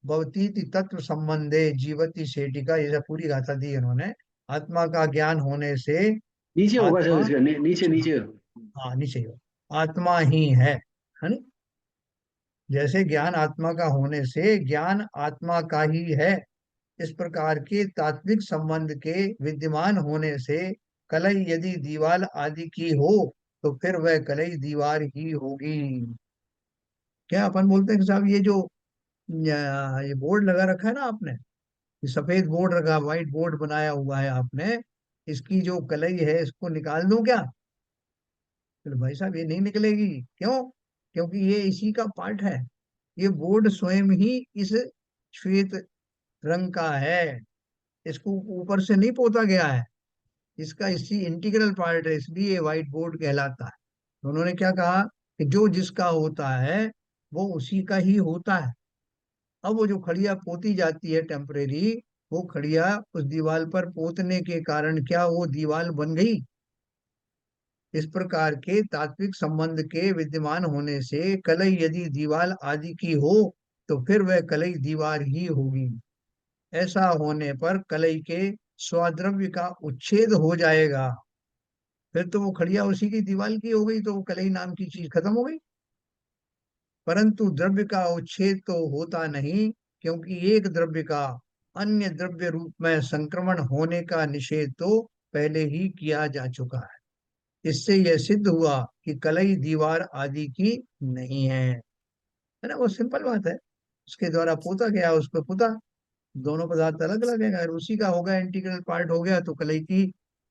भवतीति तत्व संबंधे जीवती सेटिका, ये सब पूरी गाथा दी इन्होंने। आत्मा का ज्ञान होने से नीचे होगा सर, आत्मा, इसका नीचे नीचे। हाँ नीचे हो, आत्मा ही है ना? जैसे ज्ञान आत्मा का होने से ज्ञान आत्मा का ही है, इस प्रकार के तात्विक संबंध के विद्यमान होने से कलई यदि दीवार आदि की हो तो फिर वह कलई दीवार ही होगी। क्या अपन बोलते हैं कि साहब ये जो ये बोर्ड लगा रखा है ना आपने, ये सफेद बोर्ड रखा, व्हाइट बोर्ड बनाया हुआ है आपने, इसकी जो कलई है इसको निकाल दूं क्या? तो भाई साहब ये नहीं निकलेगी। क्यों? क्योंकि ये इसी का पार्ट है। ये बोर्ड स्वयं ही इस श्वेत रंग का है, इसको ऊपर से नहीं पोता गया है, इसका इसी इंटीग्रल पार्ट है, इसलिए ये व्हाइट बोर्ड कहलाता है। तो उन्होंने क्या कहा कि जो जिसका होता है वो उसी का ही होता है। अब वो जो खड़िया पोती जाती है टेम्परेरी, वो खड़िया उस दीवार पर पोतने के कारण क्या वो दीवार बन गई। इस प्रकार के तात्विक संबंध के विद्यमान होने से कलई यदि दीवार आदि की हो तो फिर वह कलई दीवार ही होगी। ऐसा होने पर कलई के स्वाद्रव्य का उच्छेद हो जाएगा, फिर तो वो खड़िया उसी की दीवार की हो गई, तो वो कलई नाम की चीज खत्म हो गई। परंतु द्रव्य का उच्छेद तो होता नहीं, क्योंकि एक द्रव्य का अन्य द्रव्य रूप में संक्रमण होने का निषेध तो पहले ही किया जा चुका है। इससे यह सिद्ध हुआ कि कलई दीवार आदि की नहीं है। है ना, वो सिंपल बात है। उसके द्वारा पोता गया, उसको पुता। दोनों पदार्थ अलग अलग है, अगर उसी का होगा इंटीग्रल पार्ट हो गया तो कलई की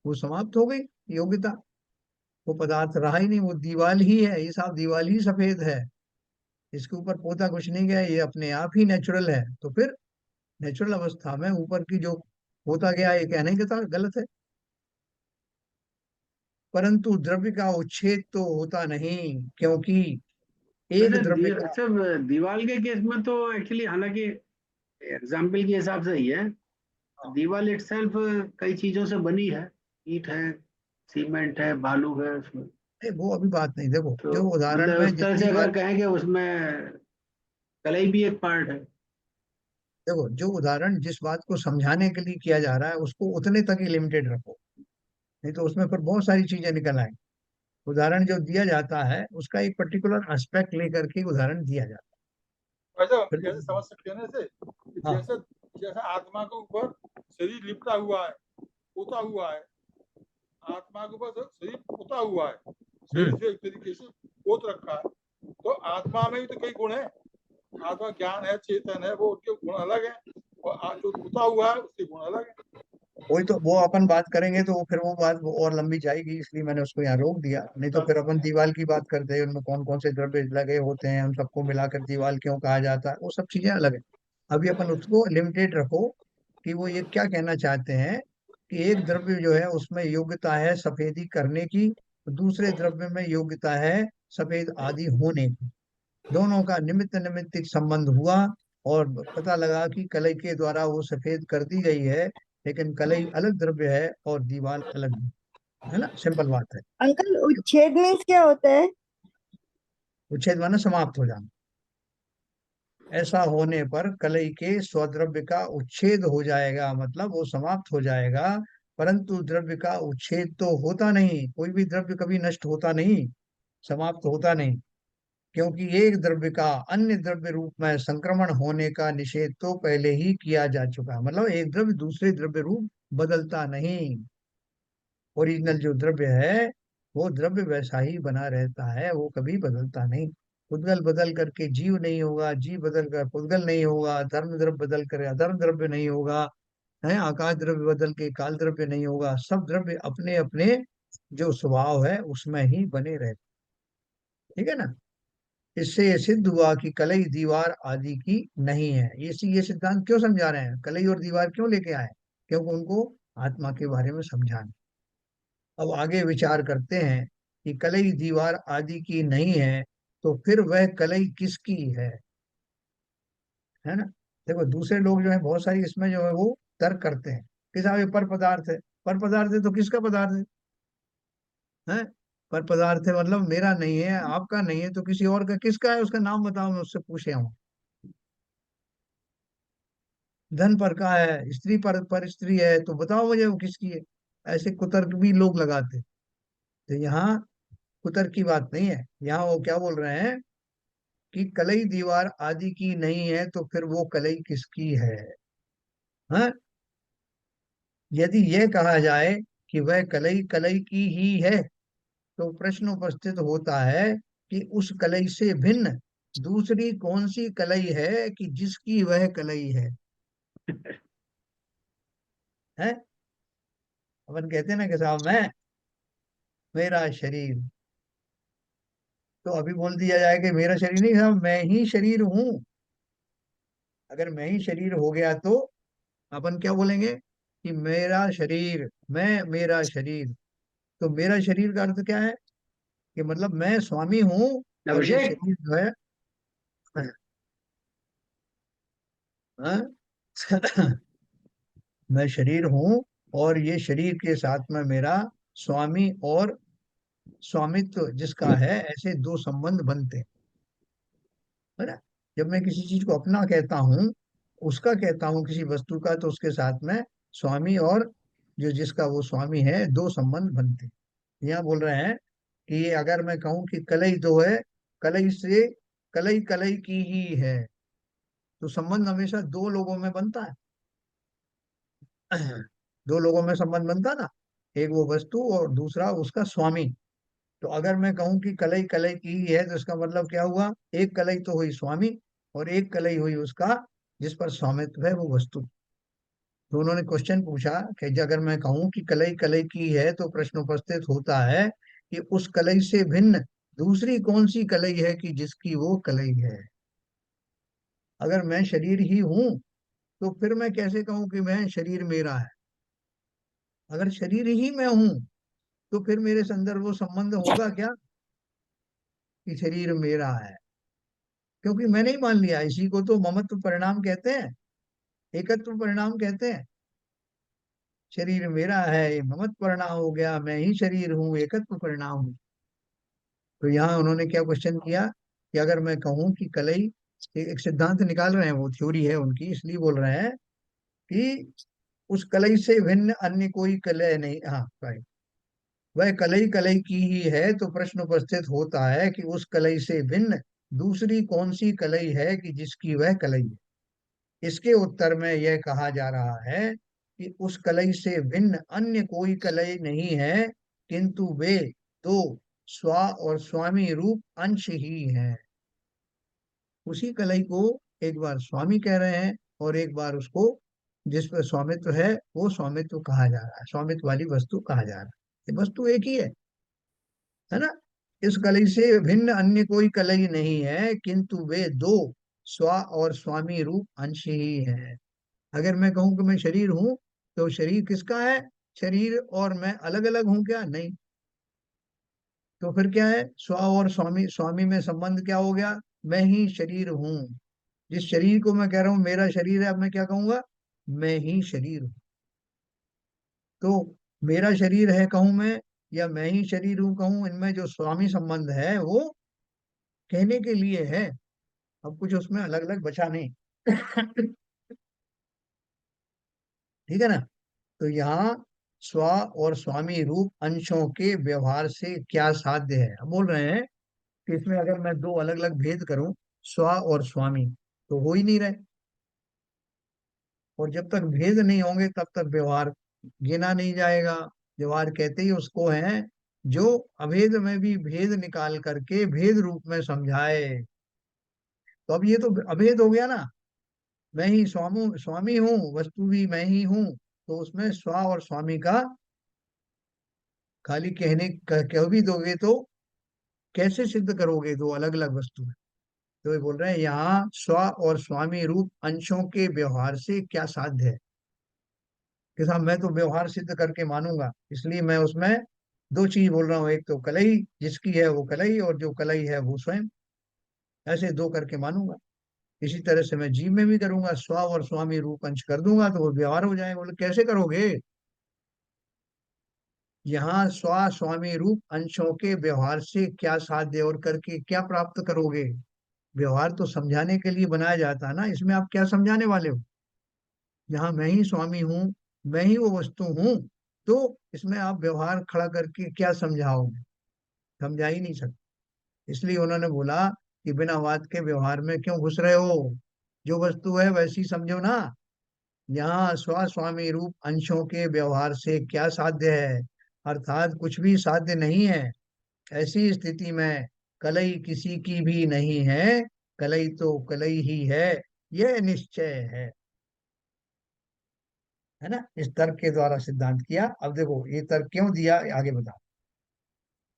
वो समाप्त हो गई योग्यता। वो पदार्थ रहा ही नहीं, वो दीवाल ही है, ये साफ दीवाल ही सफेद है, इसके ऊपर पोता कुछ नहीं गया, ये अपने आप ही नेचुरल है। तो फिर नेचुरल अवस्था में ऊपर की जो होता गया, ये कहने के था गलत है। परंतु द्रव्य का उच्छेद तो होता नहीं, क्योंकि एक वैसे द्रव्य का सब दीवार के केस में तो एक्चुअली, हालांकि एग्जाम्पल के हिसाब से ही है, दीवार इटसेल्फ कई चीजों से बनी है, ईंट है, सीमेंट है, बालू है उसमें। वो अभी बात नहीं, देखो तो जो उदाहरण मतलब में उस तरह से जितनी बार, अगर कहें कि उसमें कलई भी एक पार्ट है। देखो जो उदाहरण जिस बात को समझाने के लिए किया जा रहा है उसको उतने तक ही लिमिटेड रखो, नहीं तो उसमें फिर बहुत सारी चीजें निकल आएंगी। उदाहरण जो दिया जाता है उसका एक पर्टिकुलर एस्पेक्ट लेकर के उदाहरण दिया जाता ऐसा है फिर कैसे समझ सकते हैं ना इसे, कि हाँ। जैसे जैसे आत्मा के ऊपर शरीर लिपटा हुआ है, पोता हुआ है, आत्मा के ऊपर शरीर पोता हुआ है, शरीर से एक तरीके से पोत रखा है, तो आत्मा में भी तो कई गुण है। आत्मा ज्ञान है, चेतन है, वो उनके गुण अलग है, और जो पोता हुआ है उसके गुण अलग है। वही तो, वो अपन बात करेंगे तो फिर वो बात वो और लंबी जाएगी, इसलिए मैंने उसको यहाँ रोक दिया। नहीं तो फिर अपन दीवार की बात करते हैं, उनमें कौन कौन से द्रव्य लगे होते हैं, हम सबको मिलाकर दीवार क्यों कहा जाता है, वो सब चीजें अलग है। अभी अपन उसको लिमिटेड रखो कि वो ये क्या कहना चाहते हैं कि एक द्रव्य जो है उसमें योग्यता है सफेदी करने की, दूसरे द्रव्य में योग्यता है सफेद आदि होने की। दोनों का निमित्त निमित्तिक संबंध हुआ, और पता लगा कि कलई के द्वारा वो सफेद कर दी गई है, लेकिन कलई अलग द्रव्य है और दीवार अलग है ना, सिंपल बात है। अंकल उच्छेद मीन्स क्या होता है? उच्छेद माने समाप्त हो जाना। ऐसा होने पर कलई के स्वद्रव्य का उच्छेद हो जाएगा, मतलब वो समाप्त हो जाएगा। परंतु द्रव्य का उच्छेद तो होता नहीं, कोई भी द्रव्य कभी नष्ट होता नहीं, समाप्त होता नहीं, क्योंकि एक द्रव्य का अन्य द्रव्य रूप में संक्रमण होने का निषेध तो पहले ही किया जा चुका है। मतलब एक द्रव्य दूसरे द्रव्य रूप बदलता नहीं, ओरिजिनल जो द्रव्य है वो द्रव्य वैसा ही बना रहता है, वो कभी बदलता नहीं। पुद्गल बदल करके जीव नहीं होगा, जीव बदल कर पुद्गल नहीं होगा, धर्म द्रव्य बदल कर अधर्म द्रव्य नहीं होगा, है आकाश द्रव्य बदल के काल द्रव्य नहीं होगा। सब द्रव्य अपने अपने जो स्वभाव है उसमें ही बने रहते, ठीक है ना। इससे ये सिद्ध हुआ कि कलई दीवार आदि की नहीं है। ये सिद्धांत क्यों समझा रहे हैं, कलई और दीवार क्यों लेके आए, क्योंकि उनको आत्मा के बारे में समझाना। अब आगे विचार करते हैं कि कलई दीवार आदि की नहीं है, तो फिर वह कलई किसकी है ना। देखो दूसरे लोग जो है बहुत सारी इसमें जो है वो तर्क करते हैं कि साहब ये पर पदार्थ है, पर पदार्थ है तो किसका पदार्थ है? पर पदार्थ है मतलब मेरा नहीं है, आपका नहीं है, तो किसी और का किसका है, उसका नाम बताओ, मैं उससे पूछे हूँ। धन पर का है, स्त्री पर स्त्री है, तो बताओ मुझे वो किसकी है। ऐसे कुतर्क भी लोग लगाते। तो यहाँ कुतर्क की बात नहीं है, यहाँ वो क्या बोल रहे हैं कि कलई दीवार आदि की नहीं है तो फिर वो कलई किसकी है? हाँ, यदि यह कहा जाए कि वह कलई कलई की ही है, तो प्रश्न उपस्थित होता है कि उस कलई से भिन्न दूसरी कौन सी कलई है कि जिसकी वह कलई है? अपन कहते हैं ना कि साहब मैं, मेरा शरीर, तो अभी बोल दिया जाए कि मेरा शरीर नहीं साहब, मैं ही शरीर हूं। अगर मैं ही शरीर हो गया तो अपन क्या बोलेंगे कि मेरा शरीर, मैं मेरा शरीर। तो मेरा शरीर का अर्थ क्या है कि मतलब मैं स्वामी हूँ और ये अभिषेक, शरीर जो है हाँ, मैं शरीर हूँ और ये शरीर के साथ में मेरा स्वामी और स्वामित्व जिसका है, ऐसे दो संबंध बनते हैं, है ना। जब मैं किसी चीज को अपना कहता हूँ, उसका कहता हूँ किसी वस्तु का, तो उसके साथ में स्वामी और जो जिसका वो स्वामी है, दो संबंध बनते हैं। यहाँ बोल रहे हैं कि ये अगर मैं कहूँ कि कलई दो है, कलई से कलई कलई की ही है, तो संबंध हमेशा दो लोगों में बनता है। दो लोगों में संबंध बनता ना, एक वो वस्तु और दूसरा उसका स्वामी। तो अगर मैं कहूं कि कलई कलई की ही है तो इसका मतलब क्या हुआ, एक कलई तो हुई स्वामी और एक कलई हुई उसका जिस पर स्वामित्व है वो वस्तु। तो उन्होंने क्वेश्चन पूछा कि अगर मैं कहूं कि कलई कलई की है तो प्रश्न उपस्थित होता है कि उस कलई से भिन्न दूसरी कौन सी कलई है कि जिसकी वो कलई है। अगर मैं शरीर ही हूं तो फिर मैं कैसे कहूं कि मैं शरीर मेरा है। अगर शरीर ही मैं हूं तो फिर मेरे से अंदर वो संबंध होगा क्या कि शरीर मेरा है, क्योंकि मैंने ही मान लिया। इसी को तो ममत्व परिणाम कहते हैं, एकत्व परिणाम कहते हैं। शरीर मेरा है ये ममत्व परिणाम हो गया, मैं ही शरीर हूँ, एकत्व परिणाम हूँ। तो यहाँ उन्होंने क्या क्वेश्चन किया कि अगर मैं कहूँ कि कलई, एक सिद्धांत निकाल रहे हैं, वो थ्योरी है उनकी, इसलिए बोल रहे हैं कि उस कलई से भिन्न अन्य कोई कलय नहीं, हाँ राइट, वह कलई कलई की ही है तो प्रश्न उपस्थित होता है कि उस कलई से भिन्न दूसरी कौन सी कलई है कि जिसकी वह कलई है। इसके उत्तर में यह कहा जा रहा है कि उस कलई से भिन्न अन्य कोई कलई नहीं है, किंतु वे दो स्वा और स्वामी रूप अंश ही हैं। उसी कलई को एक बार स्वामी कह रहे हैं और एक बार उसको जिस पर स्वामित्व है वो स्वामित्व कहा जा रहा है, स्वामित्व वाली वस्तु कहा जा रहा है। ये वस्तु एक ही है ना। इस कलई से भिन्न अन्य कोई कलई नहीं है, किंतु वे दो स्वा और स्वामी रूप अंश ही है। अगर मैं कहूं कि मैं शरीर हूं तो शरीर किसका है, शरीर और मैं अलग अलग हूं क्या, नहीं। तो फिर क्या है, स्व और स्वामी, स्वामी में संबंध क्या हो गया, मैं ही शरीर हूं। जिस शरीर को मैं कह रहा हूं मेरा शरीर है, अब मैं क्या कहूंगा, मैं ही शरीर हूं। तो मेरा शरीर है कहूं मैं या मैं ही शरीर हूं कहूं, इनमें जो स्वामी संबंध है वो कहने के लिए है, अब कुछ उसमें अलग अलग बचा नहीं। ठीक है ना। तो यहाँ स्व और स्वामी रूप अंशों के व्यवहार से क्या साध्य है, हम बोल रहे हैं कि इसमें अगर मैं दो अलग अलग भेद करूं, स्व और स्वामी, तो हो ही नहीं रहे। और जब तक भेद नहीं होंगे तब तक व्यवहार गिना नहीं जाएगा। व्यवहार कहते ही उसको है जो अभेद में भी भेद निकाल करके भेद रूप में समझाए। तो अब ये तो अभेद हो गया ना, मैं ही स्वामी स्वामी हूँ, वस्तु भी मैं ही हूँ। तो उसमें स्व और स्वामी का खाली कह भी दोगे तो कैसे सिद्ध करोगे दो अलग अलग वस्तु है। तो ये बोल रहे हैं यहाँ स्व और स्वामी रूप अंशों के व्यवहार से क्या साध्य है कि साहब मैं तो व्यवहार सिद्ध करके मानूंगा, इसलिए मैं उसमें दो चीज बोल रहा हूँ, एक तो कलई जिसकी है वो कलई और जो कलई है वो स्वयं, ऐसे दो करके मानूंगा। इसी तरह से मैं जीव में भी करूंगा, स्व और स्वामी रूप अंश कर दूंगा तो वो व्यवहार हो जाएगा। बोले कैसे करोगे, यहाँ स्व स्वामी रूप अंशों के व्यवहार से क्या साध्य और करके क्या प्राप्त करोगे। व्यवहार तो समझाने के लिए बनाया जाता है ना, इसमें आप क्या समझाने वाले हो। यहाँ मैं ही स्वामी हूँ, मैं ही वो वस्तु हूँ, तो इसमें आप व्यवहार खड़ा करके क्या समझाओगे, समझा ही नहीं सकते। इसलिए उन्होंने बोला कि बिना बात के व्यवहार में क्यों घुस रहे हो, जो वस्तु है वैसी समझो ना। यहाँ स्व स्वामी रूप अंशों के व्यवहार से क्या साध्य है, अर्थात कुछ भी साध्य नहीं है। ऐसी स्थिति में कलई किसी की भी नहीं है, कलई तो कलई ही है, यह निश्चय है ना। इस तर्क के द्वारा सिद्धांत किया। अब देखो ये तर्क क्यों दिया, आगे बताओ।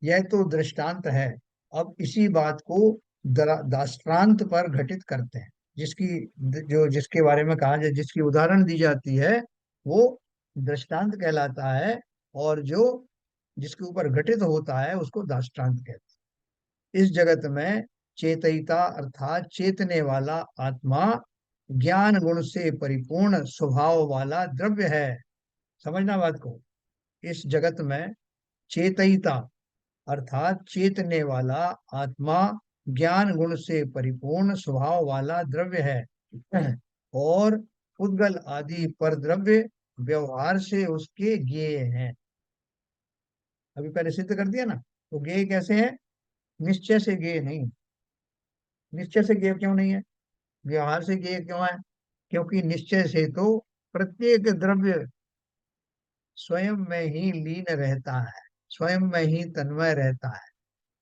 यह तो दृष्टांत है, अब इसी बात को दाष्टान्त पर घटित करते हैं। जिसकी जो जिसके बारे में कहा जाए, जिसकी उदाहरण दी जाती है वो दृष्टांत कहलाता है, और जो जिसके ऊपर घटित होता है उसको दाष्टान्त कहते हैं। इस जगत में चेतयिता अर्थात चेतने वाला आत्मा ज्ञान गुण से परिपूर्ण स्वभाव वाला द्रव्य है। समझना बात को। इस जगत में चेतयिता अर्थात चेतने वाला आत्मा ज्ञान गुण से परिपूर्ण स्वभाव वाला द्रव्य है, और उद्गल आदि पर द्रव्य व्यवहार से उसके ज्ञेय हैं। अभी पहले सिद्ध कर दिया ना। तो ज्ञेय कैसे है, निश्चय से ज्ञेय नहीं। निश्चय से ज्ञेय क्यों नहीं है, व्यवहार से ज्ञेय क्यों है, क्योंकि निश्चय से तो प्रत्येक द्रव्य स्वयं में ही लीन रहता है, स्वयं में ही तन्मय रहता है।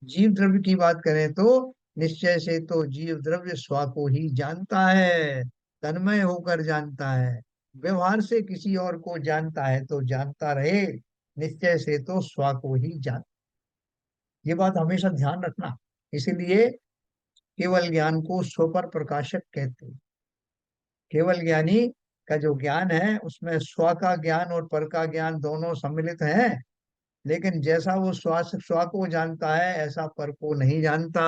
जीव द्रव्य की बात करें तो निश्चय से तो जीव द्रव्य स्व को ही जानता है, तन्मय होकर जानता है। व्यवहार से किसी और को जानता है तो जानता रहे, निश्चय से तो स्व को ही जान। ये बात हमेशा ध्यान रखना। इसीलिए केवल ज्ञान को स्वपर प्रकाशक कहते हैं। केवल ज्ञानी का जो ज्ञान है उसमें स्व का ज्ञान और पर का ज्ञान दोनों सम्मिलित हैं, लेकिन जैसा वो स्व को जानता है ऐसा पर को नहीं जानता।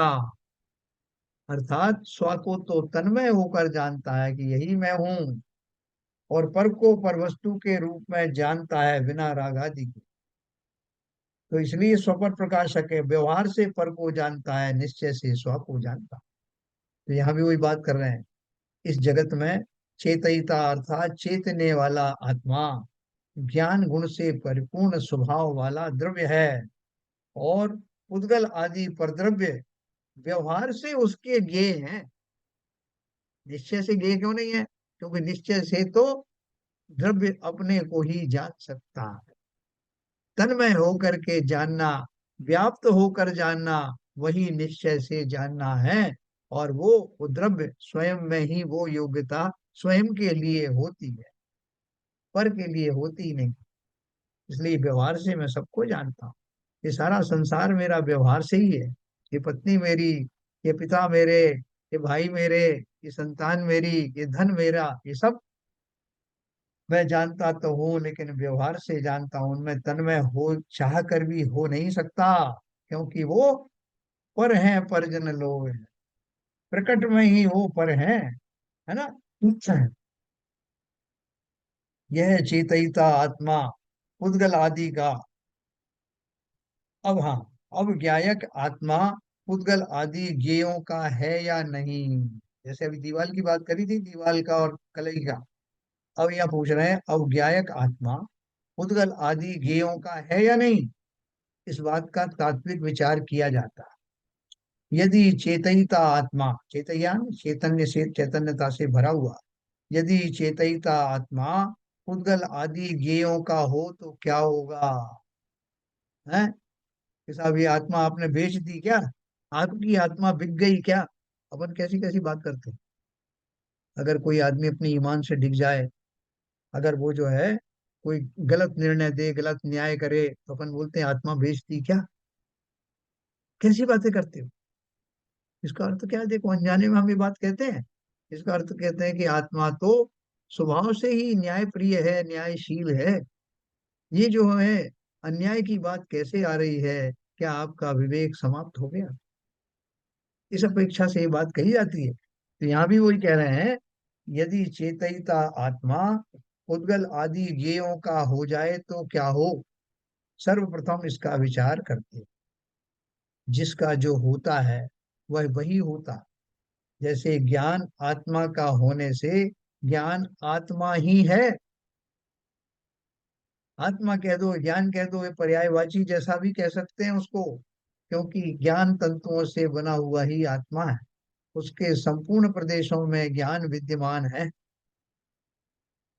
अर्थात स्व को तो तन्मय होकर जानता है कि यही मैं हूँ, और पर को पर वस्तु के रूप में जानता है बिना राग आदि के। तो इसलिए स्वपर प्रकाशक है, व्यवहार से पर को जानता है, निश्चय से स्व को जानता। तो यहाँ भी वही बात कर रहे हैं। इस जगत में चेतयिता अर्थात चेतने वाला आत्मा ज्ञान गुण से परिपूर्ण स्वभाव वाला द्रव्य है, और उद्गल आदि परद्रव्य व्यवहार से उसके ज्ञेय हैं। निश्चय से ज्ञेय क्यों नहीं है? क्योंकि निश्चय से तो द्रव्य अपने को ही जान सकता है। तन्मय होकर के जानना, व्याप्त होकर जानना, वही निश्चय से जानना है। और वो द्रव्य स्वयं में ही वो योग्यता स्वयं के लिए होती है, पर के लिए होती ही नहीं। इसलिए व्यवहार से मैं सबको जानता हूँ। ये सारा संसार मेरा व्यवहार से ही है। ये पत्नी मेरी, ये पिता मेरे, ये भाई मेरे, ये संतान मेरी, ये धन मेरा, ये सब मैं जानता तो हूँ, लेकिन व्यवहार से जानता हूँ। उनमें तन्मय हो चाह कर भी हो नहीं सकता, क्योंकि वो पर हैं, परजन लोग हैं। प्रकट में ही वो पर हैं, है ना। अच्छा। यह चेतयिता आत्मा उद्गल आदि का। अब हाँ, अब ज्ञायक आत्मा उद्गल आदि ज्ञेयों का है या नहीं। जैसे अभी दीवाल की बात करी थी, दीवाल का और कलई का। अब यह पूछ रहे हैं, अब ज्ञायक आत्मा उद्गल आदि ज्ञेयों का है या नहीं। इस बात का तात्विक विचार किया जाता है। यदि चेतयिता आत्मा, चेतया चैतन्य से, चैतन्यता से भरा हुआ, यदि चेतयिता आत्मा उद्गल आदि ज्ञेयों का हो तो क्या होगा? है कि साहब ये आत्मा आपने बेच दी क्या? आपकी आत्मा बिक गई क्या? अपन कैसी कैसी बात करते हैं। अगर कोई आदमी अपनी ईमान से डिग जाए, अगर वो जो है कोई गलत निर्णय दे, गलत न्याय करे, तो अपन बोलते हैं आत्मा बेच दी क्या? कैसी बातें करते हो? इसका अर्थ क्या है? देखो, अनजाने में हम ये बात कहते हैं। इसका अर्थ कहते हैं कि आत्मा तो स्वभाव से ही न्याय प्रिय है, न्यायशील है। ये जो है अन्याय की बात कैसे आ रही है? क्या आपका विवेक समाप्त हो गया? इस अपेक्षा से ये बात कही जाती है। तो यहाँ भी वही कह रहे हैं, यदि चेतयिता आत्मा उद्गल आदि ज्ञेयों का हो जाए तो क्या हो। सर्वप्रथम इसका विचार करते हैं। जिसका जो होता है वह वही होता। जैसे ज्ञान आत्मा का होने से ज्ञान आत्मा ही है। आत्मा कह दो, ज्ञान कह दो, ये पर्यायवाची जैसा भी कह सकते हैं उसको, क्योंकि ज्ञान तंतुओं से बना हुआ ही आत्मा है। उसके संपूर्ण प्रदेशों में ज्ञान विद्यमान है।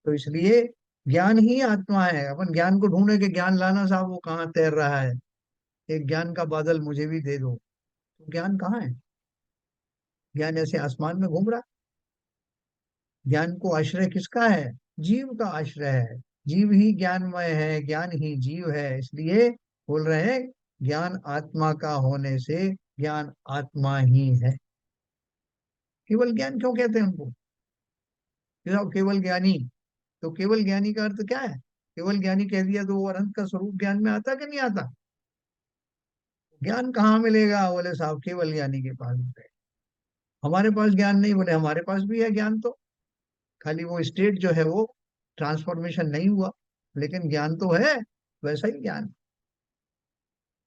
तो इसलिए ज्ञान ही आत्मा है। अपन ज्ञान को ढूंढे कि ज्ञान लाना साहब वो कहाँ तैर रहा है, एक ज्ञान का बादल मुझे भी दे दो। तो ज्ञान कहाँ है? ज्ञान ऐसे आसमान में घूम रहा है। ज्ञान को आश्रय किसका है? जीव का आश्रय है। जीव ही ज्ञानमय है, ज्ञान ही जीव है। इसलिए बोल रहे हैं, ज्ञान आत्मा का होने से ज्ञान आत्मा ही है। केवल ज्ञान क्यों कहते हैं उनको? केवल ज्ञानी। तो केवल ज्ञानी का अर्थ क्या है? केवल ज्ञानी कह दिया तो वो अनंत का स्वरूप ज्ञान में आता कि नहीं आता? ज्ञान कहाँ मिलेगा? बोले साहब केवल ज्ञानी के पास है। हमारे पास ज्ञान नहीं, बोले हमारे पास भी है ज्ञान तो, खाली वो स्टेट जो है वो ट्रांसफॉर्मेशन नहीं हुआ, लेकिन ज्ञान तो है, वैसा ही ज्ञान।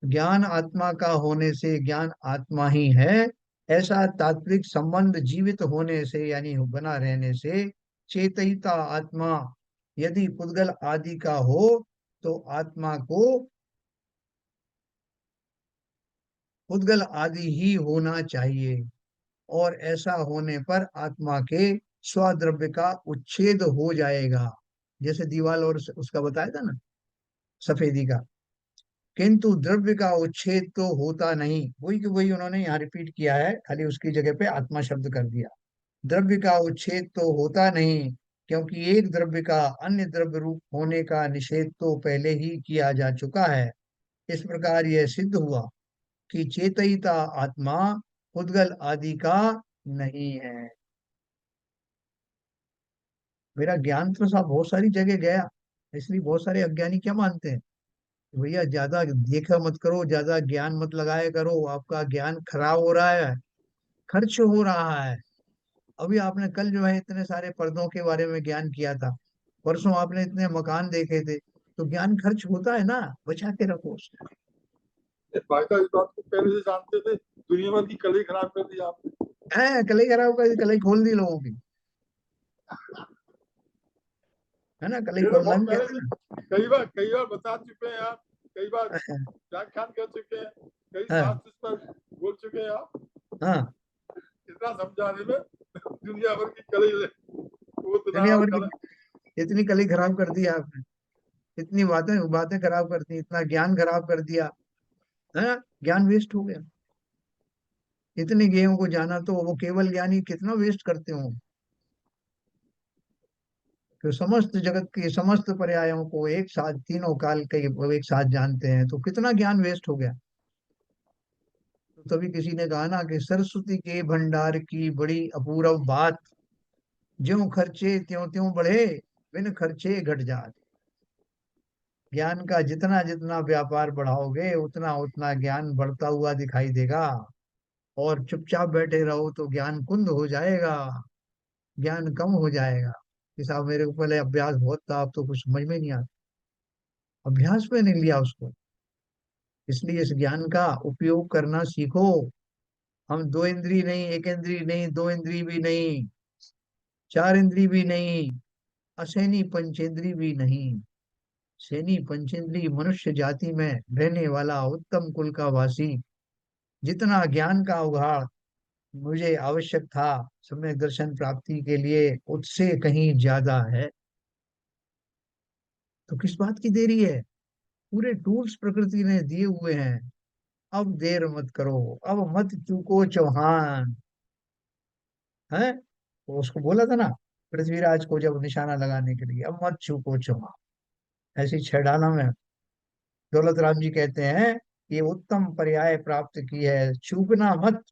ज्ञान आत्मा का होने से ज्ञान आत्मा ही है, ऐसा तात्विक संबंध जीवित होने से यानी बना रहने से चेतयिता आत्मा यदि पुद्गल आदि का हो तो आत्मा को पुद्गल आदि ही होना चाहिए। और ऐसा होने पर आत्मा के स्वद्रव्य का उच्छेद हो जाएगा। जैसे दीवाल और उसका बताया था ना, सफेदी का। किंतु द्रव्य का उच्छेद तो होता नहीं। वही की वही उन्होंने यहाँ रिपीट किया है, खाली उसकी जगह पे आत्मा शब्द कर दिया। द्रव्य का उच्छेद तो होता नहीं, क्योंकि एक द्रव्य का अन्य द्रव्य रूप होने का निषेध तो पहले ही किया जा चुका है। इस प्रकार यह सिद्ध हुआ कि चेतयिता आत्मा उद्गल आदि का नहीं है। मेरा ज्ञान तो साहब बहुत सारी जगह गया, इसलिए बहुत सारे अज्ञानी क्या मानते हैं, भैया ज्यादा देखा मत करो, ज्यादा ज्ञान मत लगाया करो, आपका ज्ञान खराब हो रहा है, खर्च हो रहा है। अभी आपने कल जो है इतने सारे पर्दों के बारे में ज्ञान किया था, परसों आपने इतने मकान देखे थे, तो ज्ञान खर्च होता है ना, बचा के रखो उसको। भाई साहब इस बात को पहले से जानते थे, दुनिया भर की कलई खराब कर दी आपने। है कलई खराब कर दी, कलई खोल दी लोगों की, है ना, कलई ये तो खोलना बहुत भी पहले कहते से कई बार बता चुके हैं आप, कई बार हैं। व्याख्यान कर चुके हैं, कई हाँ शास्त्र इस पर बोल चुके हैं आप। हाँ, इतना समझाने में दुनिया भर की कलई वो दुनिया इतना भर कलई। की इतनी कलई खराब कर दी आपने, इतनी बातें बातें खराब कर दी, इतना ज्ञान खराब कर दिया, है ना, ज्ञान वेस्ट हो गया। इतने गेयों को जाना तो वो केवल ज्ञानी कितना वेस्ट करते हो, तो समस्त जगत के समस्त पर्यायों को एक साथ, तीनों काल के वो एक साथ जानते हैं, तो कितना ज्ञान वेस्ट हो गया। तो तभी किसी ने कहा ना कि सरस्वती के भंडार की बड़ी अपूर्व बात, ज्यों खर्चे त्यों त्यों बढ़े, बिन खर्चे घट जात। ज्ञान का जितना जितना व्यापार बढ़ाओगे उतना उतना ज्ञान बढ़ता हुआ दिखाई देगा, और चुपचाप बैठे रहो तो ज्ञान कुंद हो जाएगा, ज्ञान कम हो जाएगा। कि साहब मेरे को पहले अभ्यास बहुत था, अब तो कुछ समझ में नहीं आता, अभ्यास में नहीं लिया उसको। इसलिए इस ज्ञान का उपयोग करना सीखो। हम दो इंद्री नहीं, एक इंद्री नहीं, दो इंद्री भी नहीं, चार इंद्री भी नहीं, असैनी पंचेंद्री भी नहीं, सैनी पंचेंद्री मनुष्य जाति में रहने वाला उत्तम कुल का वासी, जितना ज्ञान का उघाड़ मुझे आवश्यक था सम्यक दर्शन प्राप्ति के लिए, उससे कहीं ज्यादा है। तो किस बात की देरी है, पूरे टूल्स प्रकृति ने दिए हुए हैं। अब देर मत करो, अब मत चूको चौहान, है, तो उसको बोला था ना पृथ्वीराज को जब निशाना लगाने के लिए, अब मत चूको चौहान। ऐसी छेड़ाना में दौलत राम जी कहते हैं, ये उत्तम पर्याय प्राप्त की है, चूकना मत।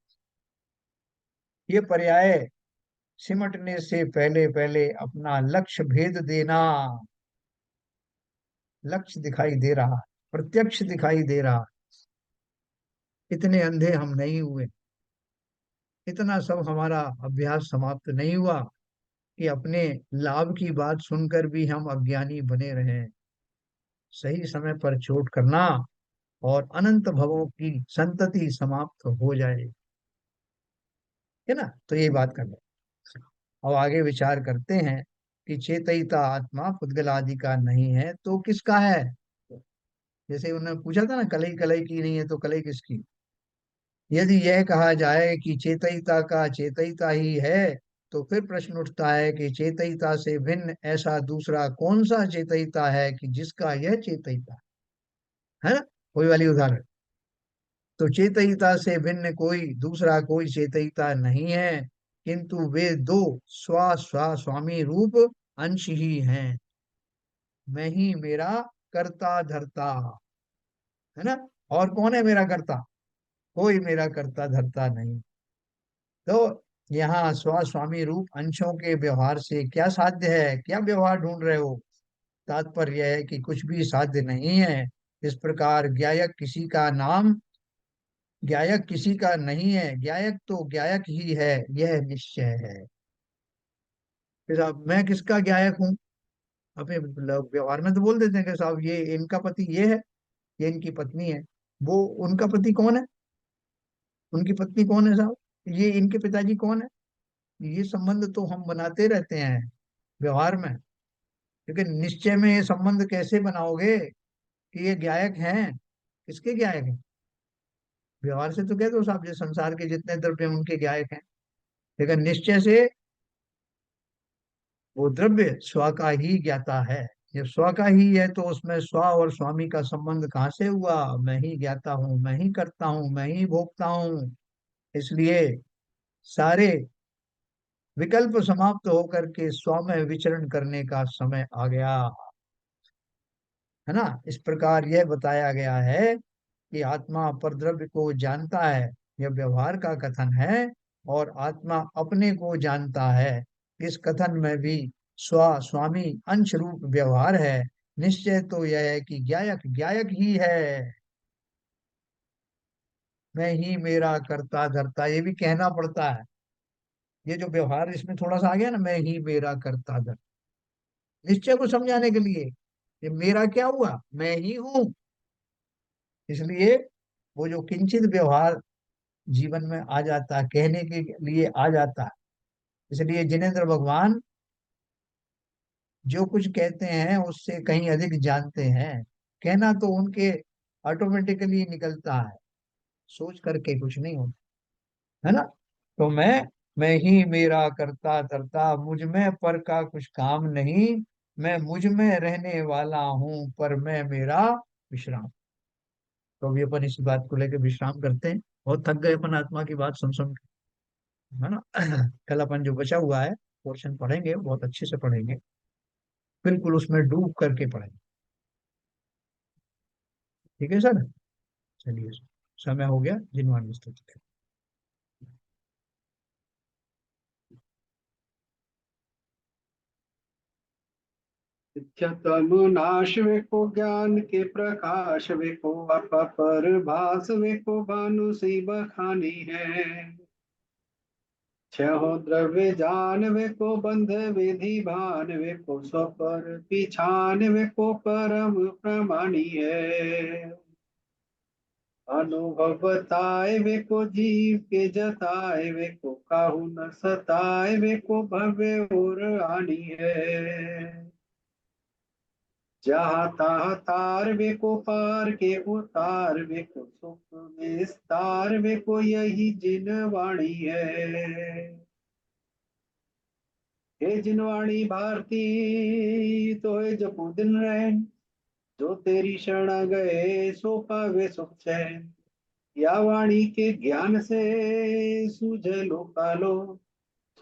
ये पर्याय सिमटने से पहले पहले अपना लक्ष्य भेद देना। लक्ष्य दिखाई दे रहा, प्रत्यक्ष दिखाई दे रहा, इतने अंधे हम नहीं हुए, इतना सब हमारा अभ्यास समाप्त नहीं हुआ कि अपने लाभ की बात सुनकर भी हम अज्ञानी बने रहें। सही समय पर चोट करना, और अनंत भवों की संतति समाप्त हो जाए, है ना। तो ये बात कर लो। अब आगे विचार करते हैं कि चेतयिता आत्मा पुद्गल आदि का नहीं है तो किसका है। जैसे उन्होंने पूछा था ना, कलई कलई की नहीं है तो कलई किसकी। यदि यह कहा जाए कि चेतयिता का चेतयिता ही है, तो फिर प्रश्न उठता है कि चेतयिता से भिन्न ऐसा दूसरा कौन सा चेतयिता है कि जिसका यह चेतयिता है ना। कोई वाली उदाहरण, तो चेतयिता से भिन्न कोई दूसरा कोई चेतयिता नहीं है, किंतु वे दो स्वा स्वा स्वामी रूप अंश ही हैं। मैं ही मेरा कर्ता धर्ता, है ना, और कौन है मेरा कर्ता, कोई मेरा कर्ता धर्ता नहीं। तो यहाँ स्व स्वामी रूप अंशों के व्यवहार से क्या साध्य है, क्या व्यवहार ढूंढ रहे हो। तात्पर्य यह है कि कुछ भी साध्य नहीं है। इस प्रकार ज्ञायक किसी का नहीं है, ज्ञायक तो ज्ञायक ही है, यह निश्चय है। फिर अब मैं किसका ज्ञायक हूँ, अपने लोग व्यवहार में तो बोल देते हैं कि साहब ये इनका पति ये है, ये इनकी पत्नी है। वो उनका पति कौन है, उनकी पत्नी कौन है साहब, ये इनके पिताजी कौन है। ये संबंध तो हम बनाते रहते हैं व्यवहार में, लेकिन निश्चय में ये संबंध कैसे बनाओगे कि ये गायक हैं, किसके गायक हैं। व्यवहार से तो कह दो साहब ये संसार के जितने द्रव्य हैं उनके गायक हैं, लेकिन निश्चय से वो द्रव्य स्व का ही ज्ञाता है। जब स्व का ही है तो उसमें स्व और स्वामी का संबंध कहाँ से हुआ? मैं ही ज्ञाता हूँ, मैं ही करता हूँ, मैं ही भोगता हूँ। इसलिए सारे विकल्प समाप्त होकर के स्व में विचरण करने का समय आ गया, है ना। इस प्रकार यह बताया गया है कि आत्मा परद्रव्य को जानता है, यह व्यवहार का कथन है, और आत्मा अपने को जानता है, इस कथन में भी स्व स्वामी अंश रूप व्यवहार है। निश्चय तो यह है कि ज्ञायक ज्ञायक ही है, मैं ही मेरा करता धरता, ये भी कहना पड़ता है। ये जो व्यवहार इसमें थोड़ा सा आ गया ना, मैं ही मेरा करता धरता, निश्चय को समझाने के लिए। ये मेरा क्या हुआ? मैं ही हूं। इसलिए वो जो किंचित व्यवहार जीवन में आ जाता है, कहने के लिए आ जाता है। इसलिए जिनेंद्र भगवान जो कुछ कहते हैं उससे कहीं अधिक जानते हैं। कहना तो उनके ऑटोमेटिकली निकलता है, सोच करके कुछ नहीं होता, है ना। तो मैं ही मेरा करता धरता, मुझ में पर का कुछ काम नहीं, मैं मुझ में रहने वाला हूँ, पर मैं मेरा विश्राम। तो अभी अपन इसी बात को लेकर विश्राम करते हैं। बहुत थक गए अपन आत्मा की बात सुन सुन के, है ना। कल अपन जो बचा हुआ है पोर्शन पढ़ेंगे, बहुत अच्छे से पढ़ेंगे, बिल्कुल उसमें डूब करके पढ़ेंगे। ठीक है सर, चलिए, समय हो गया, जिनवान स्तुति। तनु नाश वे को ज्ञान के प्रकाश वे को अपर भास वे को भानु सी बखानी है। छहो द्रव्य जान वे को बंध विधि भान वे को स्वपर पिछान वे को परम प्रमाणी है। अनुभव बताए वे को जीव के जताए वे को काहू न सताए वे को भव्य और आनी है। जहाँ तहाँ तार वे को पार के उतार वे को सुख विस्तार वे को यही जिन वाणी है। हे जिनवाणी भारती तो है जपो दिन रैन, जो तेरी शरण गए सो पावे सुख चैन। या वाणी के ज्ञान से सूझे लोकालो,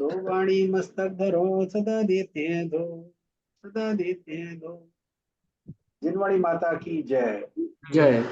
सो वाणी मस्तक धरो सदा देते हैं दो, सदा देते हैं दो। जिनवाणी माता की जय। जय।